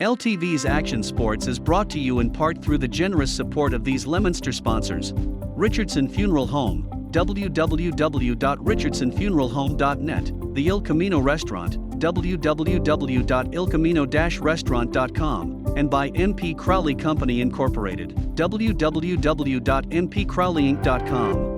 LTV's Action Sports is brought to you in part through the generous support of these Leominster sponsors. Richardson Funeral Home, www.richardsonfuneralhome.net, the Il Camino Restaurant, www.ilcamino-restaurant.com, and by MP Crowley Company Incorporated, www.mpcrowleyinc.com.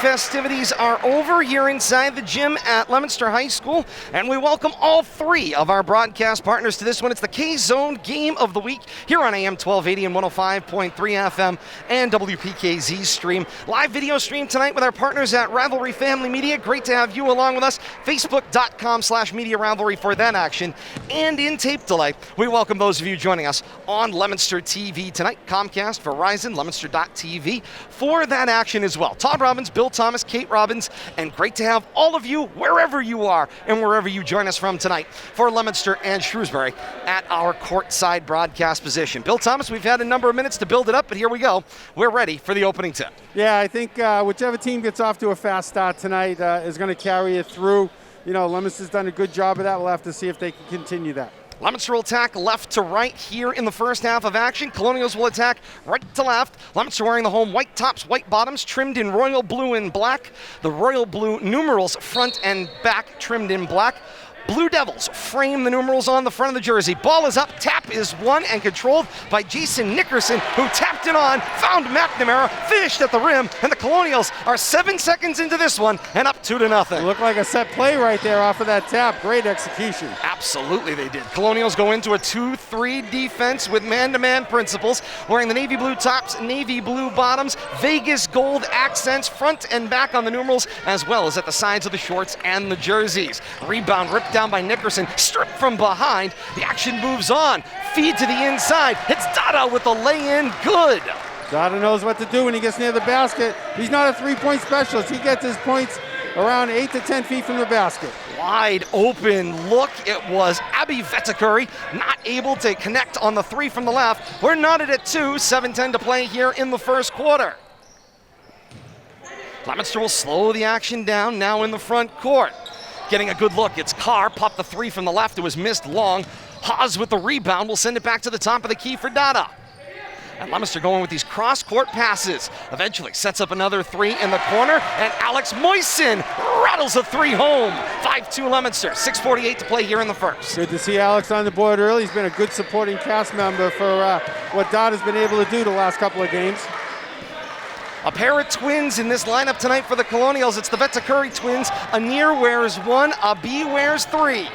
Festivities are over here inside the gym at Leominster High School, and we welcome all three of our broadcast partners to this one. It's the K-Zone Game of the Week here on AM 1280 and 105.3 FM and WPKZ stream. Live video stream tonight with our partners at Ravelry Family Media. Great to have you along with us. Facebook.com/Media Ravelry for that action. And in tape delay, we welcome those of you joining us on Leominster TV tonight. Comcast, Verizon, Leominster.tv for that action as well. Todd Robbins, Bill Thomas, Kate Robbins, and great to have all of you wherever you are and wherever you join us from tonight for Leominster and Shrewsbury at our courtside broadcast position. Bill Thomas, we've had a number of minutes to build it up, but here we go. We're ready for the opening tip. Yeah, I think whichever team gets off to a fast start tonight is going to carry it through. You know, Leominster's done a good job of that. We'll have to see if they can continue that. Leominster will attack left to right here in the first half of action. Colonials will attack right to left. Leominster wearing the home white tops, white bottoms, trimmed in royal blue and black. The royal blue numerals front and back trimmed in black. Blue Devils frame the numerals on the front of the jersey. Ball is up, tap is won and controlled by Jason Nickerson, who tapped it on, found McNamara, finished at the rim, and the Colonials are 7 seconds into this one and up 2-0. It looked like a set play right there off of that tap. Great execution. Absolutely they did. Colonials go into a 2-3 defense with man-to-man principles, wearing the navy blue tops, navy blue bottoms, Vegas gold accents front and back on the numerals, as well as at the sides of the shorts and the jerseys. Rebound ripped down by Nickerson, stripped from behind. The action moves on. Feed to the inside. It's Dada with the lay-in. Good. Dada knows what to do when he gets near the basket. He's not a three-point specialist. He gets his points around 8 to 10 feet from the basket. Wide open look. It was Abby Vetakuri not able to connect on the three from the left. We're knotted at 2, 7:10 to play here in the first quarter. Leominster will slow the action down now in the front court. Getting a good look. It's Carr, popped the three from the left. It was missed long. Haas with the rebound will send it back to the top of the key for Dada. And Leominster going with these cross-court passes. Eventually sets up another three in the corner, and Alex Moisen rattles a three home. 5-2 Leominster, 6:48 to play here in the first. Good to see Alex on the board early. He's been a good supporting cast member for what Dada's been able to do the last couple of games. A pair of twins in this lineup tonight for the Colonials. It's the Vetakuri twins. Anir wears 1, Abi wears 3.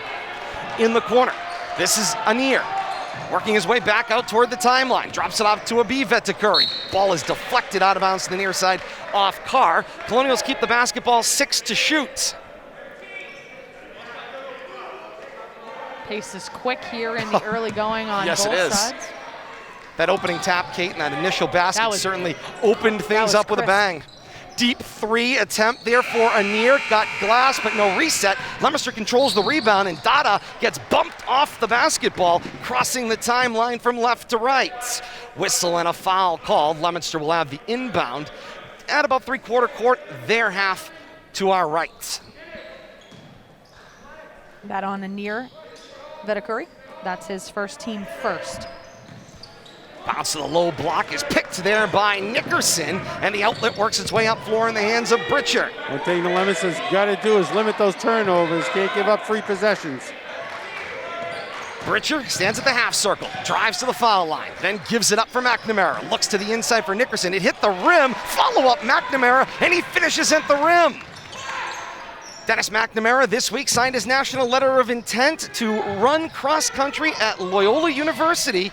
In the corner, this is Anir, working his way back out toward the timeline. Drops it off to Abi Vetakuri. Ball is deflected out of bounds to the near side off Carr. Colonials keep the basketball, 6 to shoot. Pace is quick here in the early going on yes, both it is. sides. That opening tap, Kate, and that initial basket certainly opened things up with a bang. Deep three attempt there for Anir. Got glass, but no reset. Leominster controls the rebound, and Dada gets bumped off the basketball, crossing the timeline from left to right. Whistle and a foul called. Leominster will have the inbound at about three-quarter court, their half to our right. That on Anir Vetakuri. That's his first team first. Bounce to the low block is picked there by Nickerson, and the outlet works its way up floor in the hands of Britcher. One thing the Leominster's got to do is limit those turnovers. Can't give up free possessions. Britcher stands at the half circle, drives to the foul line, then gives it up for McNamara. Looks to the inside for Nickerson. It hit the rim, follow up McNamara, and he finishes at the rim. Dennis McNamara this week signed his national letter of intent to run cross country at Loyola University.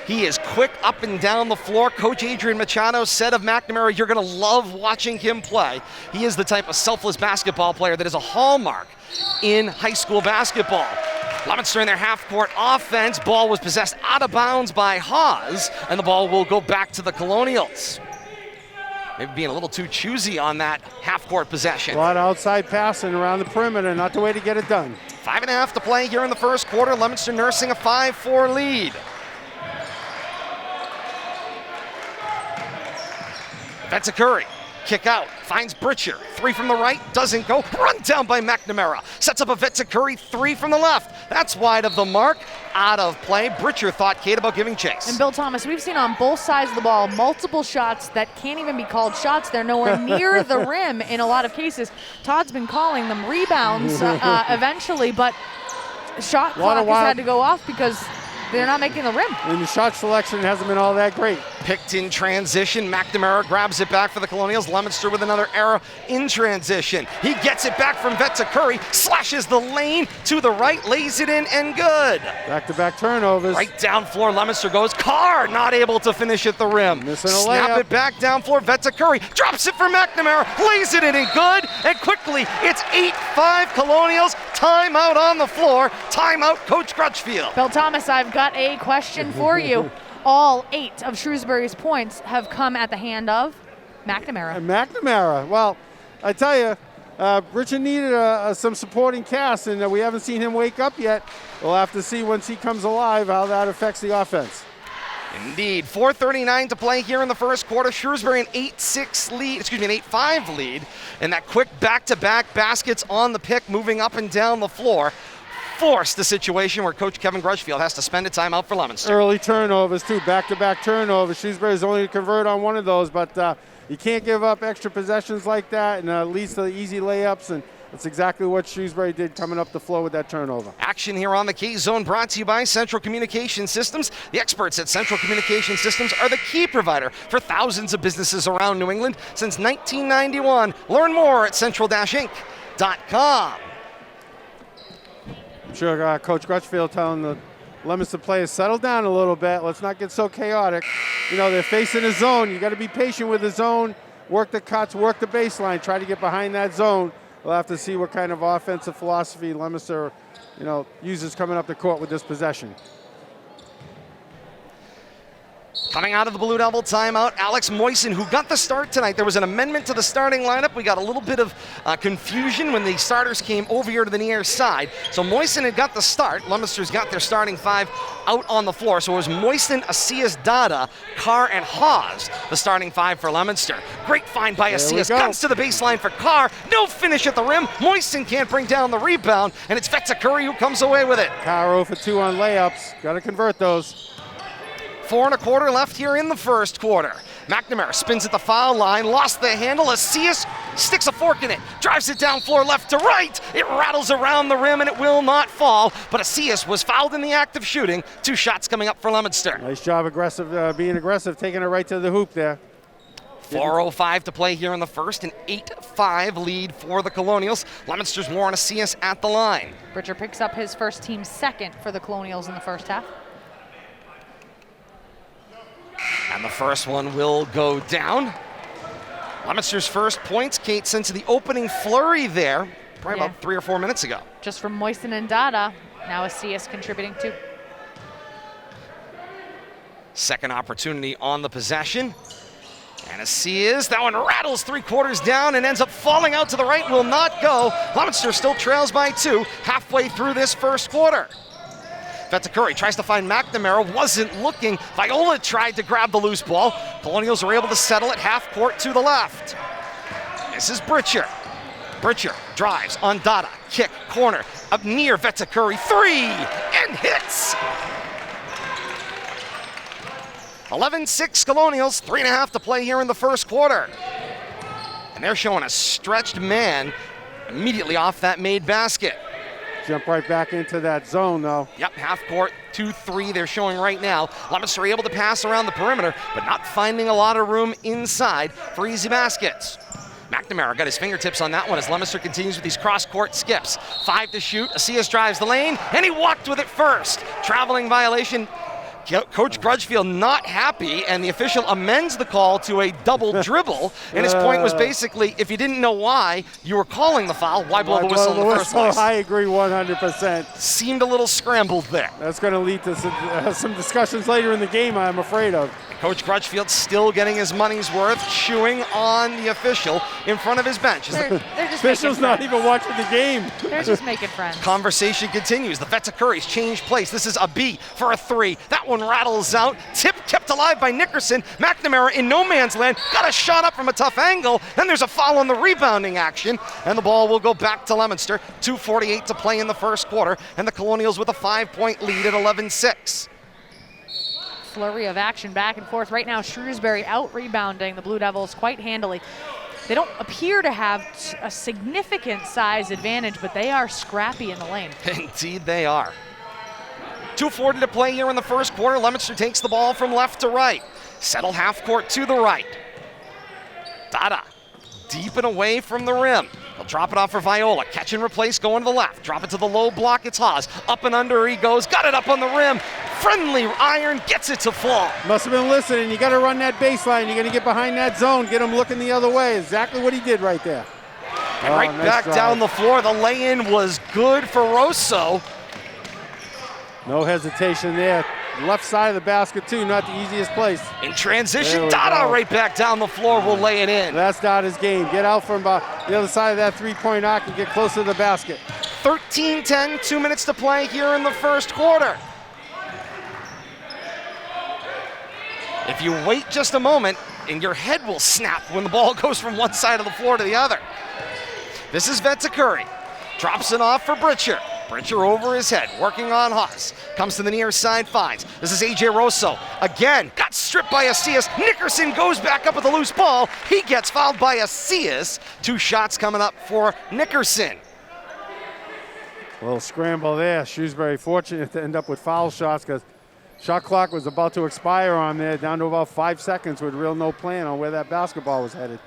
He is quick up and down the floor. Coach Adrian Machado said of McNamara, you're going to love watching him play. He is the type of selfless basketball player that is a hallmark in high school basketball. Leominster in their half-court offense. Ball was possessed out of bounds by Haas, and the ball will go back to the Colonials. maybe being a little too choosy on that half-court possession. A lot of outside passing around the perimeter, not the way to get it done. 5.5 to play here in the first quarter. Leominster nursing a 5-4 lead. Vetzakuri, kick out, finds Britcher. 3 from the right, doesn't go. Run down by McNamara. Sets up a Vetzakuri 3 from the left. That's wide of the mark. Out of play. Britcher thought Kate about giving chase. And Bill Thomas, we've seen on both sides of the ball multiple shots that can't even be called shots. They're nowhere near the rim in a lot of cases. Todd's been calling them rebounds eventually, but shot clock has had to go off because they're not making the rim. And the shot selection hasn't been all that great. Picked in transition. McNamara grabs it back for the Colonials. Leominster with another error in transition. He gets it back from Vetzakuri, slashes the lane to the right, lays it in, and good. Back-to-back turnovers. Right down floor, Leominster goes. Carr not able to finish at the rim. Missing a Snap layup. it back down floor. Vetzakuri drops it for McNamara, lays it in and good. And quickly, it's 8-5 Colonials. Timeout on the floor. Timeout, Coach Crutchfield. Bill Thomas, I've got a question for you. All 8 of Shrewsbury's points have come at the hand of McNamara. And McNamara, well, I tell you, Richard needed some supporting cast, and we haven't seen him wake up yet. We'll have to see once he comes alive how that affects the offense. Indeed, 4:39 to play here in the first quarter. Shrewsbury an 8-6 lead, excuse me, an 8-5 lead. And that quick back-to-back baskets on the pick, moving up and down the floor, forced the situation where Coach Kevin Crutchfield has to spend a timeout for Leominster. Early turnovers, too, back-to-back turnovers. Shrewsbury's only to convert on one of those, but you can't give up extra possessions like that, and it leads to easy layups, and that's exactly what Shrewsbury did coming up the floor with that turnover. Action here on the K-Zone brought to you by Central Communication Systems. The experts at Central Communication Systems are the key provider for thousands of businesses around New England since 1991. Learn more at central-inc.com. I'm sure Coach Crutchfield telling the Leominster players, settle down a little bit. Let's not get so chaotic. You know, they're facing a zone. You got to be patient with the zone. Work the cuts, work the baseline. Try to get behind that zone. We'll have to see what kind of offensive philosophy Leominster, uses coming up the court with this possession. Coming out of the Blue Devil timeout, Alex Moisen, who got the start tonight. There was an amendment to the starting lineup. We got a little bit of confusion when the starters came over here to the near side. So Moisen had got the start. Leominster's got their starting 5 out on the floor. So it was Moisen, Asias, Dada, Carr, and Hawes, the starting 5 for Leominster. Great find by Asias. Guns to the baseline for Carr. No finish at the rim. Moisen can't bring down the rebound, and it's Vetzakuri who comes away with it. Carr 0 for 2 on layups. Got to convert those. 4 1/4 left here in the first quarter. McNamara spins at the foul line, lost the handle. Asias sticks a fork in it, drives it down floor left to right. It rattles around the rim and it will not fall. But Asias was fouled in the act of shooting. 2 shots coming up for Leominster. Nice job being aggressive, taking it right to the hoop there. 4:05 to play here in the first, an 8-5 lead for the Colonials. Leominster's Warren Asias at the line. Britcher picks up his first team second for the Colonials in the first half. And the first one will go down. Leominster's first points, Kate, since the opening flurry there, probably about 3 or 4 minutes ago. Just from Moisen and Dada. Now Asias contributing too. Second opportunity on the possession. And Asias, that one rattles 3/4 down and ends up falling out to the right, will not go. Leominster still trails by 2 halfway through this first quarter. Vetzakuri tries to find McNamara, wasn't looking. Viola tried to grab the loose ball. Colonials were able to settle it half court to the left. This is Britcher. Britcher drives on Dada, kick, corner, up near Vetzakuri, 3, and hits. 11-6 Colonials, 3.5 to play here in the first quarter. And they're showing a stretched man immediately off that made basket. Jump right back into that zone, though. Yep, half court, 2-3 they're showing right now. Leominster able to pass around the perimeter, but not finding a lot of room inside for easy baskets. McNamara got his fingertips on that one as Leominster continues with these cross-court skips. 5 to shoot, Asias drives the lane, and he walked with it first. Traveling violation. Coach Grudgefield not happy, and the official amends the call to a double dribble. And his point was basically, if you didn't know why you were calling the foul, why blow the whistle in the first place? I agree 100%. Seemed a little scrambled there. That's going to lead to some discussions later in the game, I'm afraid of. Coach Grudgefield still getting his money's worth, chewing on the official in front of his bench. They're just Official's not even watching the game. They're just making friends. Conversation continues. The Vetzacurries change place. This is a B for a 3. That one rattles out. Tip kept alive by Nickerson. McNamara in no man's land. Got a shot up from a tough angle. Then there's a foul on the rebounding action. And the ball will go back to Leominster. 2:48 to play in the first quarter. And the Colonials with a 5-point lead at 11-6. Flurry of action back and forth. Right now, Shrewsbury out rebounding the Blue Devils quite handily. They don't appear to have a significant size advantage, but they are scrappy in the lane. Indeed they are. 2:40 to play here in the first quarter. Leominster takes the ball from left to right. Settle half court to the right. Dada, deep and away from the rim. They'll drop it off for Viola. Catch and replace going to the left. Drop it to the low block. It's Haas. Up and under he goes. Got it up on the rim. Friendly iron gets it to fall. Must have been listening. You got to run that baseline. You're going to get behind that zone. Get him looking the other way. Exactly what he did right there. And right nice back drive. down the floor. The lay-in was good for Rosso. No hesitation there. Left side of the basket, too. Not the easiest place. In transition, There we Dada go. right back down the floor will lay it in. That's Dada's game. Get out from the other side of that three-point arc and get closer to the basket. 13-10, 2 minutes to play here in the first quarter. If you wait just a moment, and your head will snap when the ball goes from one side of the floor to the other. This is Vetzacurry. Drops it off for Britcher. Britcher over his head, working on Haas. Comes to the near side, finds. This is A.J. Rosso. Again, got stripped by Asias. Nickerson goes back up with a loose ball. He gets fouled by Asias. 2 shots coming up for Nickerson. A little scramble there. Shrewsbury fortunate to end up with foul shots because shot clock was about to expire on there, down to about 5 seconds with real no plan on where that basketball was headed.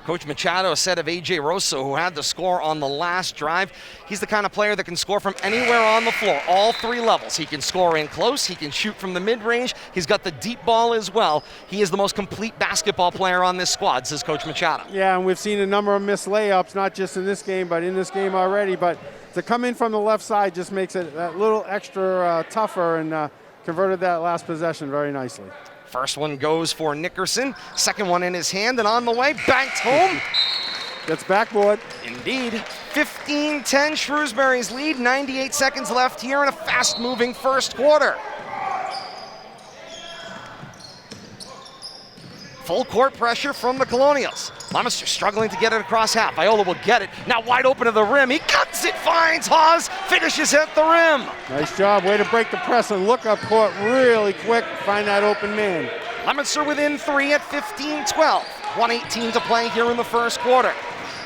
Coach Machado said of A.J. Rosso, who had the score on the last drive, he's the kind of player that can score from anywhere on the floor, all 3 levels. He can score in close, he can shoot from the mid-range, he's got the deep ball as well. He is the most complete basketball player on this squad, says Coach Machado. Yeah, and we've seen a number of missed layups, not just in this game, but in this game already. But to come in from the left side just makes it a little extra tougher, and converted that last possession very nicely. First one goes for Nickerson. Second one in his hand and on the way. Banked home. That's backboard. Indeed. 15-10 Shrewsbury's lead. 98 seconds left here in a fast-moving first quarter. Full court pressure from the Colonials. Leominster struggling to get it across half. Viola will get it. Now wide open to the rim. He guns it, finds Haas, finishes at the rim. Nice job. Way to break the press and look up court really quick. Find that open man. Leominster within 3 at 15-12. 1:18 to play here in the first quarter.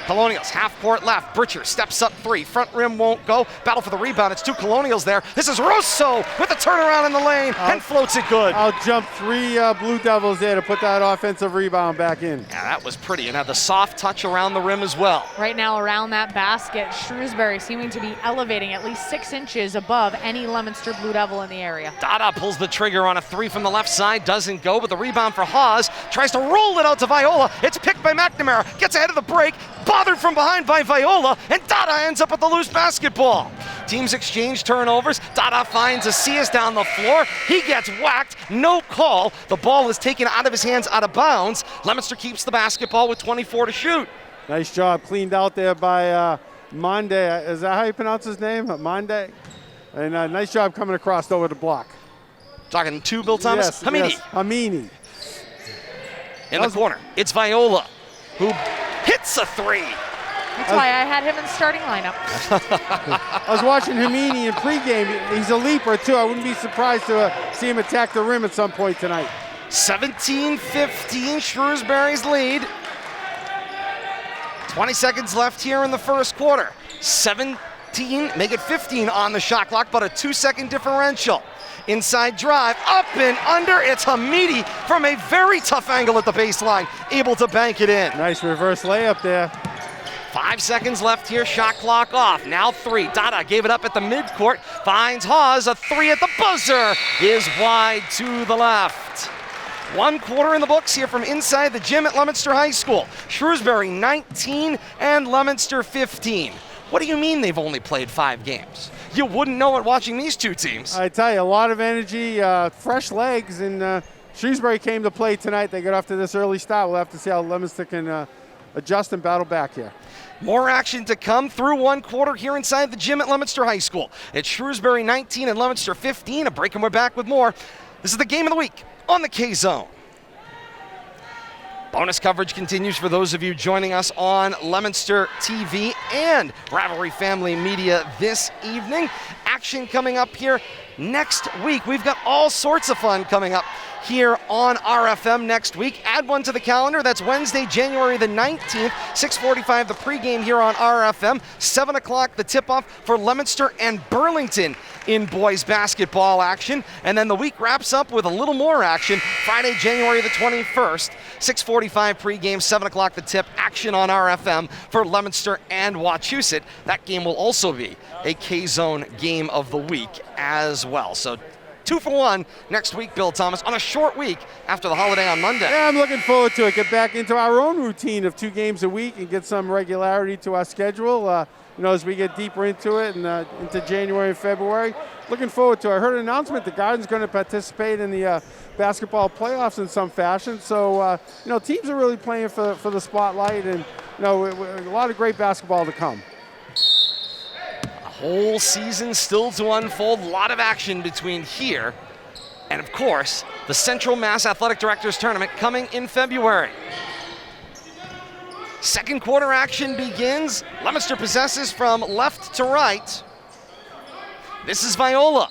Colonials, half court left. Britcher steps up 3. Front rim won't go. Battle for the rebound. It's 2 Colonials there. This is Rosso with the turnaround in the lane and floats it good. I'll jump 3 Blue Devils there to put that offensive rebound back in. Yeah, that was pretty. And had the soft touch around the rim as well. Right now around that basket, Shrewsbury seeming to be elevating at least 6 inches above any Leominster Blue Devil in the area. Dada pulls the trigger on a 3 from the left side. Doesn't go, but the rebound for Haas. Tries to roll it out to Viola. It's picked by McNamara. Gets ahead of the break. Bothered from behind by Viola, and Dada ends up with the loose basketball. Teams exchange turnovers. Dada finds Asias down the floor. He gets whacked. No call. The ball is taken out of his hands, out of bounds. Leominster keeps the basketball with 24 to shoot. Nice job. Cleaned out there by Monde. Is that how you pronounce his name? Monde? And nice job coming across over the block. Talking to Bill Thomas. Yes, Hamidi. yes, Hamini. In the corner. It's Viola, who hits a 3. That's why I had him in the starting lineup. I was watching Hamini in pregame. He's a leaper, too. I wouldn't be surprised to see him attack the rim at some point tonight. 17-15, Shrewsbury's lead. 20 seconds left here in the first quarter. 17, make it 15 on the shot clock, but a 2-second differential. Inside drive, up and under. It's Hamidi from a very tough angle at the baseline, able to bank it in. Nice reverse layup there. 5 seconds left here, shot clock off. Now 3. Dada gave it up at the midcourt, finds Hawes. A 3 at the buzzer is wide to the left. 1 quarter in the books here from inside the gym at Leominster High School. Shrewsbury 19 and Leominster 15. What do you mean they've only played 5 games? You wouldn't know it watching these two teams. I tell you, a lot of energy, fresh legs, and Shrewsbury came to play tonight. They got off to this early start. We'll have to see how Leominster can adjust and battle back here. More action to come through 1 quarter here inside the gym at Leominster High School. It's Shrewsbury 19 and Leominster 15. A break and we're back with more. This is the game of the week on the K-Zone. Bonus coverage continues for those of you joining us on Leominster TV and Ravelry Family Media this evening. Action coming up here next week. We've got all sorts of fun coming up here on RFM next week. Add one to the calendar. That's Wednesday, January the 19th, 6:45 the pregame here on RFM. 7 o'clock the tip-off for Leominster and Burlington in boys basketball action. And then the week wraps up with a little more action. Friday, January the 21st, 6:45 pregame, 7 o'clock the tip. Action on RFM for Leominster and Wachusett. That game will also be a K-Zone game of the week as well. So 2 for 1 next week, Bill Thomas, on a short week after the holiday on Monday. Yeah, I'm looking forward to it. Get back into our own routine of 2 games a week and get some regularity to our schedule. As we get deeper into it and into January and February. Looking forward to it. I heard an announcement the Garden's going to participate in the basketball playoffs in some fashion. So, teams are really playing for the spotlight, and, a lot of great basketball to come. Whole season still to unfold. A lot of action between here and, of course, the Central Mass Athletic Directors Tournament coming in February. Second quarter action begins. Leominster possesses from left to right. This is Viola.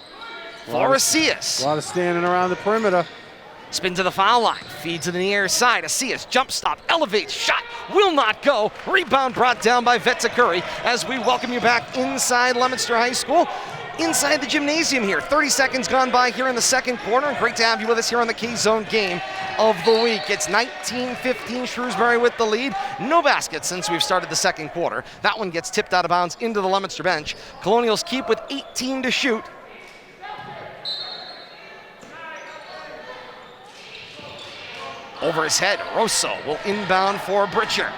Floresius. A lot of standing around the perimeter. Spin to the foul line. Feed to the near side. Asias jump stop. Elevates. Shot. Will not go. Rebound brought down by Vetakuri as we welcome you back inside Leominster High School. Inside the gymnasium here. 30 seconds gone by here in the second quarter. And great to have you with us here on the K-Zone game of the week. It's 19-15 Shrewsbury with the lead. No baskets since we've started the second quarter. That one gets tipped out of bounds into the Leominster bench. Colonials keep with 18 to shoot. Over his head, Rosso will inbound for Britcher.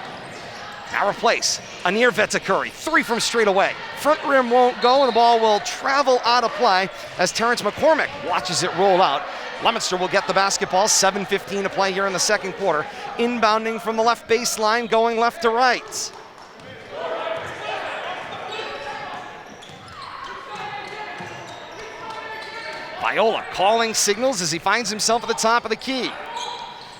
Now replace Anir Vetakuri. 3 from straight away. Front rim won't go, and the ball will travel out of play as Terrence McCormick watches it roll out. Leominster will get the basketball. 7:15 to play here in the second quarter. Inbounding from the left baseline, going left to right. Viola calling signals as he finds himself at the top of the key.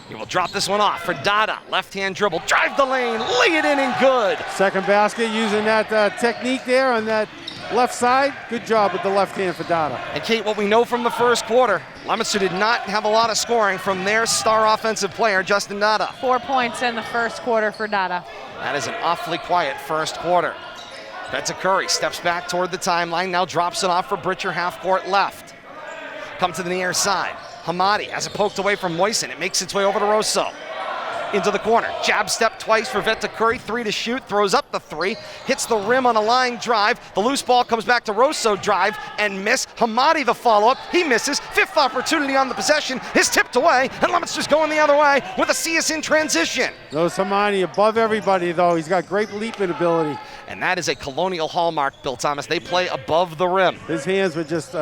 He will drop this one off for Dada. Left-hand dribble, drive the lane, lay it in and good. Second basket using that technique there on that left side. Good job with the left hand for Dada. And Kate, what we know from the first quarter, Leominster did not have a lot of scoring from their star offensive player, Justin Dada. 4 points in the first quarter for Dada. That is an awfully quiet first quarter. Vetakuri steps back toward the timeline, now drops it off for Britcher, half court left. Come to the near side. Hamadi has it poked away from Moisen. It makes its way over to Rosso. Into the corner. Jab step twice for Vetakuri. 3 to shoot. Throws up the 3. Hits the rim on a line drive. The loose ball comes back to Rosso. Drive and miss. Hamadi the follow-up. He misses. 5th opportunity on the possession. Is tipped away. And Leominster's going the other way with Asias in transition. Those Hamadi above everybody, though. He's got great leaping ability. And that is a Colonial hallmark, Bill Thomas. They play above the rim. His hands were just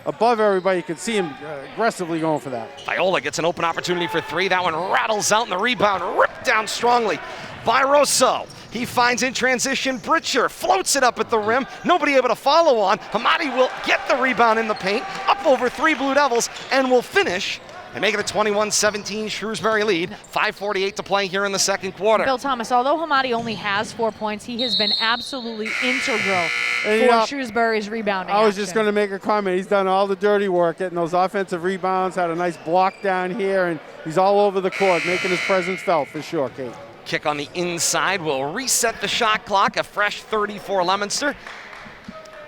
above everybody. You could see him aggressively going for that. Viola gets an open opportunity for 3. That one rattles out, and the rebound ripped down strongly by Rosso. He finds in transition Britcher, floats it up at the rim. Nobody able to follow on. Hamadi will get the rebound in the paint, up over 3 Blue Devils, and will finish and make it a 21-17 Shrewsbury lead. 5:48 to play here in the second quarter. Bill Thomas, although Hamadi only has 4 points, he has been absolutely integral for Shrewsbury's rebounding. I was just going to make a comment. He's done all the dirty work, getting those offensive rebounds, had a nice block down here, and he's all over the court, making his presence felt for sure, Kate. Kick on the inside will reset the shot clock. A fresh 30 for Leominster.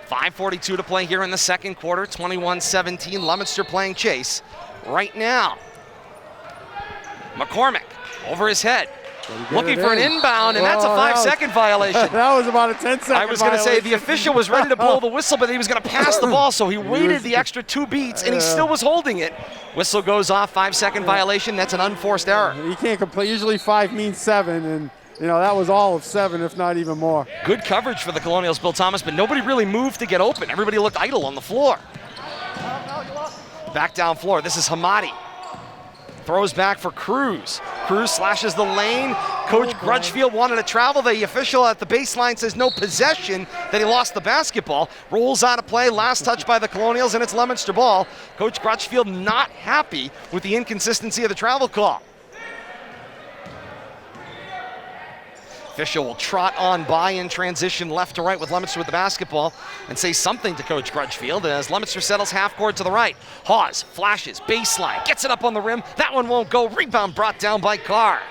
5:42 to play here in the second quarter. 21-17. Leominster playing chase right now. McCormick over his head. Looking for an inbound, and that's a 5-second violation. That was about a 10-second I was going to say the official was ready to blow the whistle, but he was going to pass the ball, so he waited the extra 2 beats, and he still was holding it. Whistle goes off, 5-second violation. That's an unforced error. You can't complain. Usually 5 means 7, and that was all of 7, if not even more. Good coverage for the Colonials, Bill Thomas, but nobody really moved to get open. Everybody looked idle on the floor. Back down floor. This is Hamadi. Throws back for Cruz. Cruz slashes the lane. Coach Grudgefield wanted to travel. The official at the baseline says no possession, that he lost the basketball. Rolls out of play. Last touch by the Colonials, and it's Leominster ball. Coach Grudgefield not happy with the inconsistency of the travel call. Official will trot on by in transition left to right with Leominster with the basketball and say something to Coach Grudgefield as Leominster settles half court to the right. Hawes flashes, baseline, gets it up on the rim. That one won't go. Rebound brought down by Carr.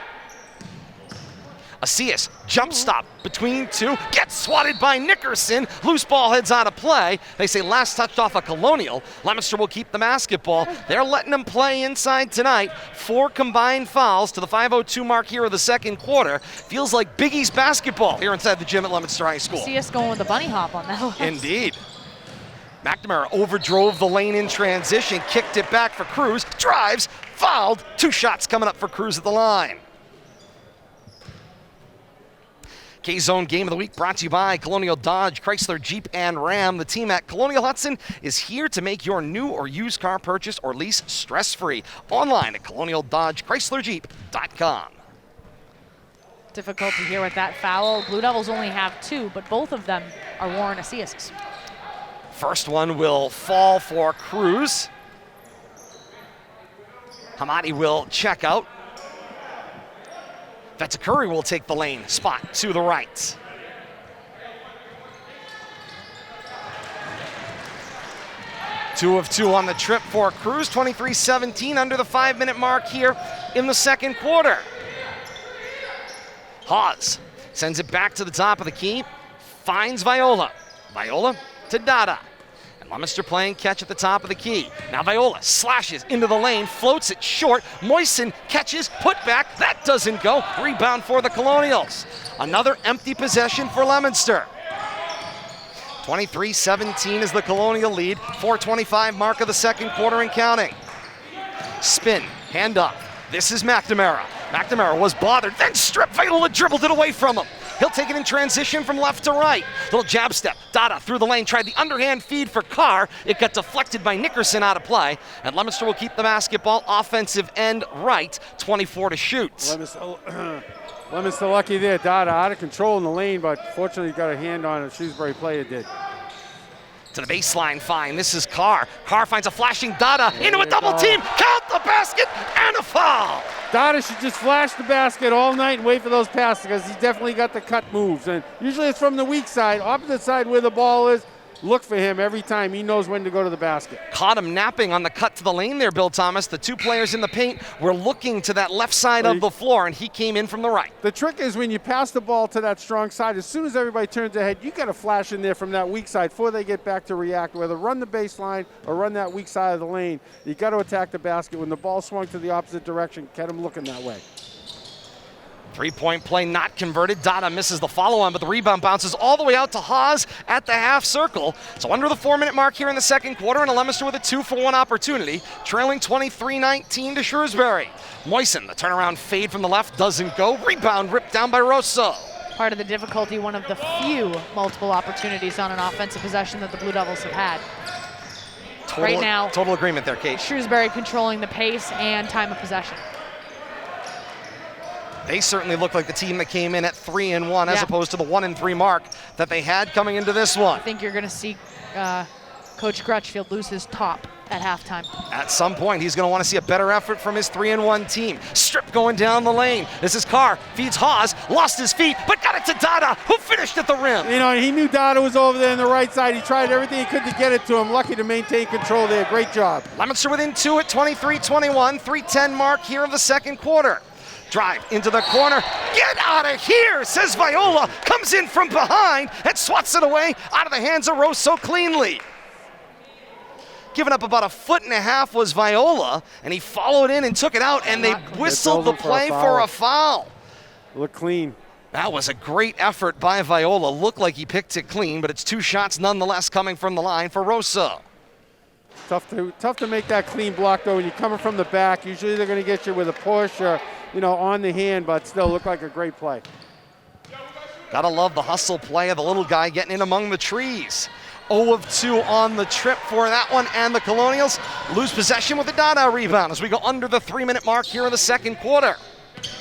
Asias, jump stop between 2, gets swatted by Nickerson. Loose ball heads out of play. They say last touched off a Colonial. Leominster will keep the basketball. They're letting them play inside tonight. 4 combined fouls to the 5:02 mark here of the second quarter. Feels like Big East basketball here inside the gym at Leominster High School. Asias going with the bunny hop on that one. Indeed. McNamara overdrove the lane in transition, kicked it back for Cruz, drives, fouled. 2 shots coming up for Cruz at the line. K-Zone Game of the Week brought to you by Colonial Dodge, Chrysler, Jeep, and Ram. The team at Colonial Hudson is here to make your new or used car purchase or lease stress-free. Online at colonialdodgechryslerjeep.com. Difficulty here with that foul. Blue Devils only have 2, but both of them are Warren Asias. First one will fall for Cruz. Hamadi will check out. Vetakuri will take the lane spot to the right. Two of 2 on the trip for Cruz, 23-17 under the 5-minute mark here in the second quarter. Hawes sends it back to the top of the key, finds Viola. Viola to Dada. And Leominster playing catch at the top of the key. Now Viola slashes into the lane, floats it short. Moisen catches, put back, that doesn't go. Rebound for the Colonials. Another empty possession for Leominster. 23-17 is the Colonial lead. 4:25 mark of the second quarter and counting. Spin, hand up. This is McNamara. McNamara was bothered, then stripped. Viola dribbled it away from him. He'll take it in transition from left to right. Little jab step. Dada through the lane, tried the underhand feed for Carr. It got deflected by Nickerson out of play. And Leominster will keep the basketball offensive end right, 24 to shoot. Leominster lucky there. Dada out of control in the lane, but fortunately got a hand on a Shrewsbury player did. To the baseline fine. This is Carr. Carr finds a flashing Dada into a double team. Count the basket and a foul. Dada should just flash the basket all night and wait for those passes because he's definitely got the cut moves. And usually it's from the weak side, opposite side where the ball is. Look for him every time. He knows when to go to the basket. Caught him napping on the cut to the lane there, Bill Thomas. The 2 players in the paint were looking to that left side of the floor, and he came in from the right. The trick is when you pass the ball to that strong side, as soon as everybody turns their head, you got to flash in there from that weak side before they get back to react, whether run the baseline or run that weak side of the lane. You got to attack the basket. When the ball swung to the opposite direction, get him looking that way. 3-point play not converted. Dada misses the follow-on, but the rebound bounces all the way out to Hawes at the half circle. So under the 4-minute mark here in the second quarter, and Leominster with a 2-for-1 opportunity, trailing 23-19 to Shrewsbury. Moisen, the turnaround fade from the left doesn't go. Rebound ripped down by Rosso. Part of the difficulty, one of the few multiple opportunities on an offensive possession that the Blue Devils have had. Right now, total agreement there, Kate. Shrewsbury controlling the pace and time of possession. They certainly look like the team that came in at 3-1 as opposed to the 1-3 mark that they had coming into this one. I think you're going to see Coach Crutchfield lose his top at halftime. At some point, he's going to want to see a better effort from his 3-1 team. Strip going down the lane. This is Carr, feeds Hawes, lost his feet, but got it to Dada, who finished at the rim. You know, he knew Dada was over there on the right side. He tried everything he could to get it to him. Lucky to maintain control there. Great job. Leominster within 2 at 23-21, 3:10 mark here of the second quarter. Drive into the corner. Get out of here, says Viola. Comes in from behind and swats it away out of the hands of Rosso cleanly. Giving up about 1.5 feet was Viola, and he followed in and took it out, and they whistled the play for a foul. Look clean. That was a great effort by Viola. Looked like he picked it clean, but it's 2 shots nonetheless coming from the line for Rosso. Tough to make that clean block, though. When you're coming from the back, usually they're going to get you with a push or, on the hand, but still look like a great play. Gotta love the hustle play of the little guy getting in among the trees. 0 of 2 on the trip for that one, and the Colonials lose possession with a Dada rebound as we go under the 3-minute mark here in the second quarter.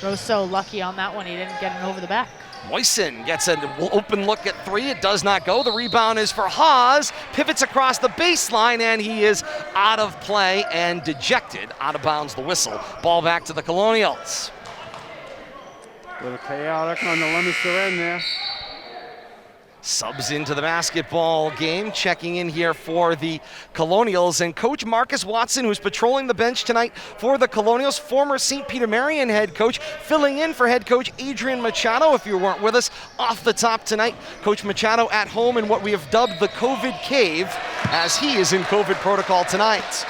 Rosso lucky on that one. He didn't get it over the back. Moisen gets an open look at 3. It does not go. The rebound is for Haas. Pivots across the baseline, and he is out of play and dejected. Out of bounds, the whistle. Ball back to the Colonials. Little chaotic on the Leominster end there. Subs into the basketball game, checking in here for the Colonials, and Coach Marcus Watson, who's patrolling the bench tonight for the Colonials, former St. Peter Marian head coach, filling in for head coach Adrian Machado. If you weren't with us off the top tonight, Coach Machado at home in what we have dubbed the COVID cave, as he is in COVID protocol tonight.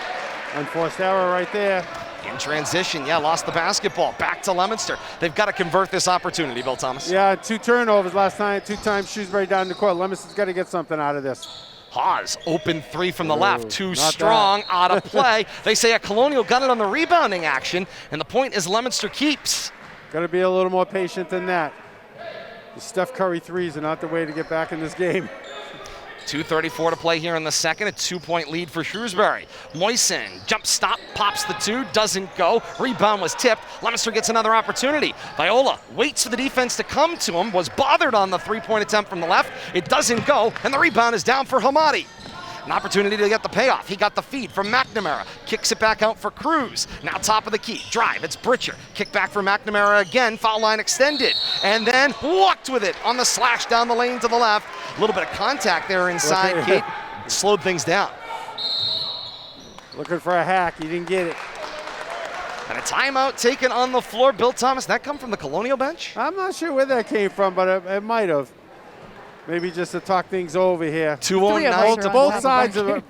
Unforced error right there. In transition, lost the basketball. Back to Leominster. They've got to convert this opportunity, Bill Thomas. Yeah, 2 turnovers last time, 2 times Shrewsbury down the court. Leominster's got to get something out of this. Haas, open 3 from the left. Too strong, out of play. They say a Colonial got it on the rebounding action, and the point is Leominster keeps. Got to be a little more patient than that. The Steph Curry threes are not the way to get back in this game. 2:34 to play here in the second. A 2-point lead for Shrewsbury. Moisen, jump stop, pops the 2, doesn't go. Rebound was tipped. Leominster gets another opportunity. Viola waits for the defense to come to him, was bothered on the 3-point attempt from the left. It doesn't go, and the rebound is down for Hamadi. An opportunity to get the payoff. He got the feed from McNamara. Kicks it back out for Cruz. Now top of the key. Drive. It's Britcher. Kick back for McNamara again. Foul line extended. And then walked with it on the slash down the lane to the left. A little bit of contact there inside. Kate slowed things down. Looking for a hack. He didn't get it. And a timeout taken on the floor. Bill Thomas, that come from the Colonial bench? I'm not sure where that came from, but it might have. Maybe just to talk things over here. 2:09 to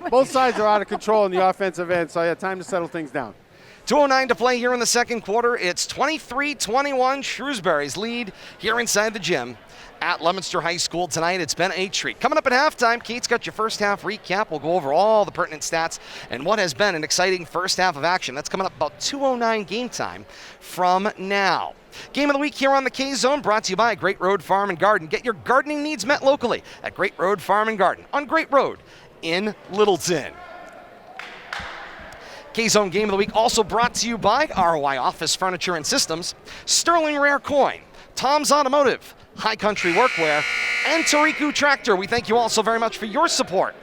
Both sides are out of control in the offensive end, so time to settle things down. 2:09 to play here in the second quarter. It's 23-21, Shrewsbury's lead here inside the gym at Leominster High School tonight. It's been a treat. Coming up at halftime, Kate's got your first half recap. We'll go over all the pertinent stats and what has been an exciting first half of action. That's coming up about 2:09 game time from now. Game of the week here on the K-Zone, brought to you by Great Road Farm and Garden. Get your gardening needs met locally at Great Road Farm and Garden on Great Road in Littleton. K-Zone Game of the Week also brought to you by ROI Office Furniture and Systems, Sterling Rare Coin, Tom's Automotive, High Country Workwear, and Tariku Tractor. We thank you all so very much for your support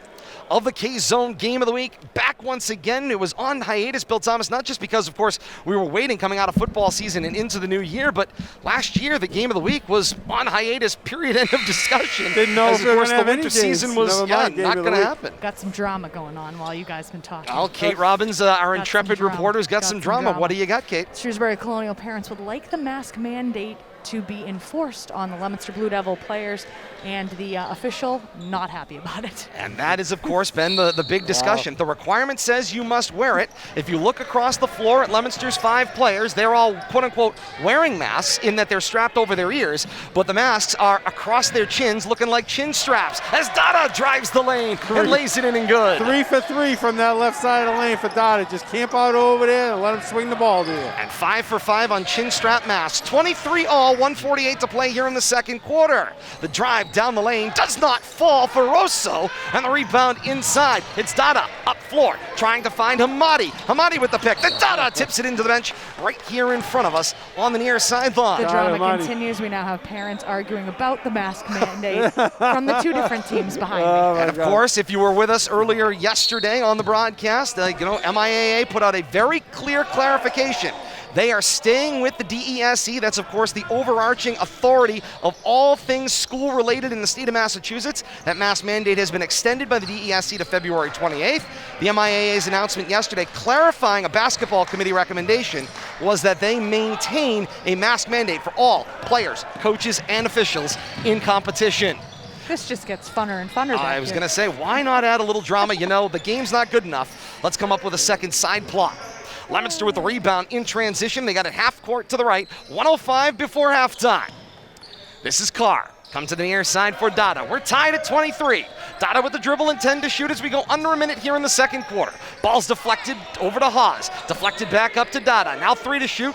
of the K-Zone Game of the Week. Back once again. It was on hiatus, Bill Thomas, not just because, of course, we were waiting coming out of football season and into the new year, but last year the Game of the Week was on hiatus, period, end of discussion. Didn't know as, if of course, the winter games. season was not going to happen. Got some drama going on while you guys been talking. Oh, Kate Robbins, our intrepid reporter's got some drama. What do you got, Kate? Shrewsbury Colonial parents would like the mask mandate to be enforced on the Leominster Blue Devil players, and the official not happy about it. And that has, of course, been the big discussion. Wow. The requirement says you must wear it. If you look across the floor at Leominster's 5 players, they're all, quote-unquote, wearing masks in that they're strapped over their ears, but the masks are across their chins looking like chin straps as Dada drives the lane and lays it in and good. 3 for 3 from that left side of the lane for Dada. Just camp out over there and let him swing the ball to you. And 5 for 5 on chin strap masks. 23-all. 1:48 to play here in the second quarter. The drive down the lane does not fall for Rosso, and the rebound inside. It's Dada up floor trying to find Hamadi. Hamadi with the pick. The Dada tips it into the bench right here in front of us on the near sideline. The drama continues. We now have parents arguing about the mask mandate from the 2 different teams behind me. And of course, if you were with us earlier yesterday on the broadcast, MIAA put out a very clear clarification. They are staying with the DESE. That's, of course, the overarching authority of all things school-related in the state of Massachusetts. That mask mandate has been extended by the DESE to February 28th. The MIAA's announcement yesterday clarifying a basketball committee recommendation was that they maintain a mask mandate for all players, coaches, and officials in competition. This just gets funner and funner. I was going to say, why not add a little drama? The game's not good enough. Let's come up with a second side plot. Leominster with the rebound in transition. They got it half court to the right. 1:05 before halftime. This is Carr. Come to the near side for Dada. We're tied at 23. Dada with the dribble and 10 to shoot as we go under a minute here in the second quarter. Ball's deflected over to Haas. Deflected back up to Dada. Now 3 to shoot.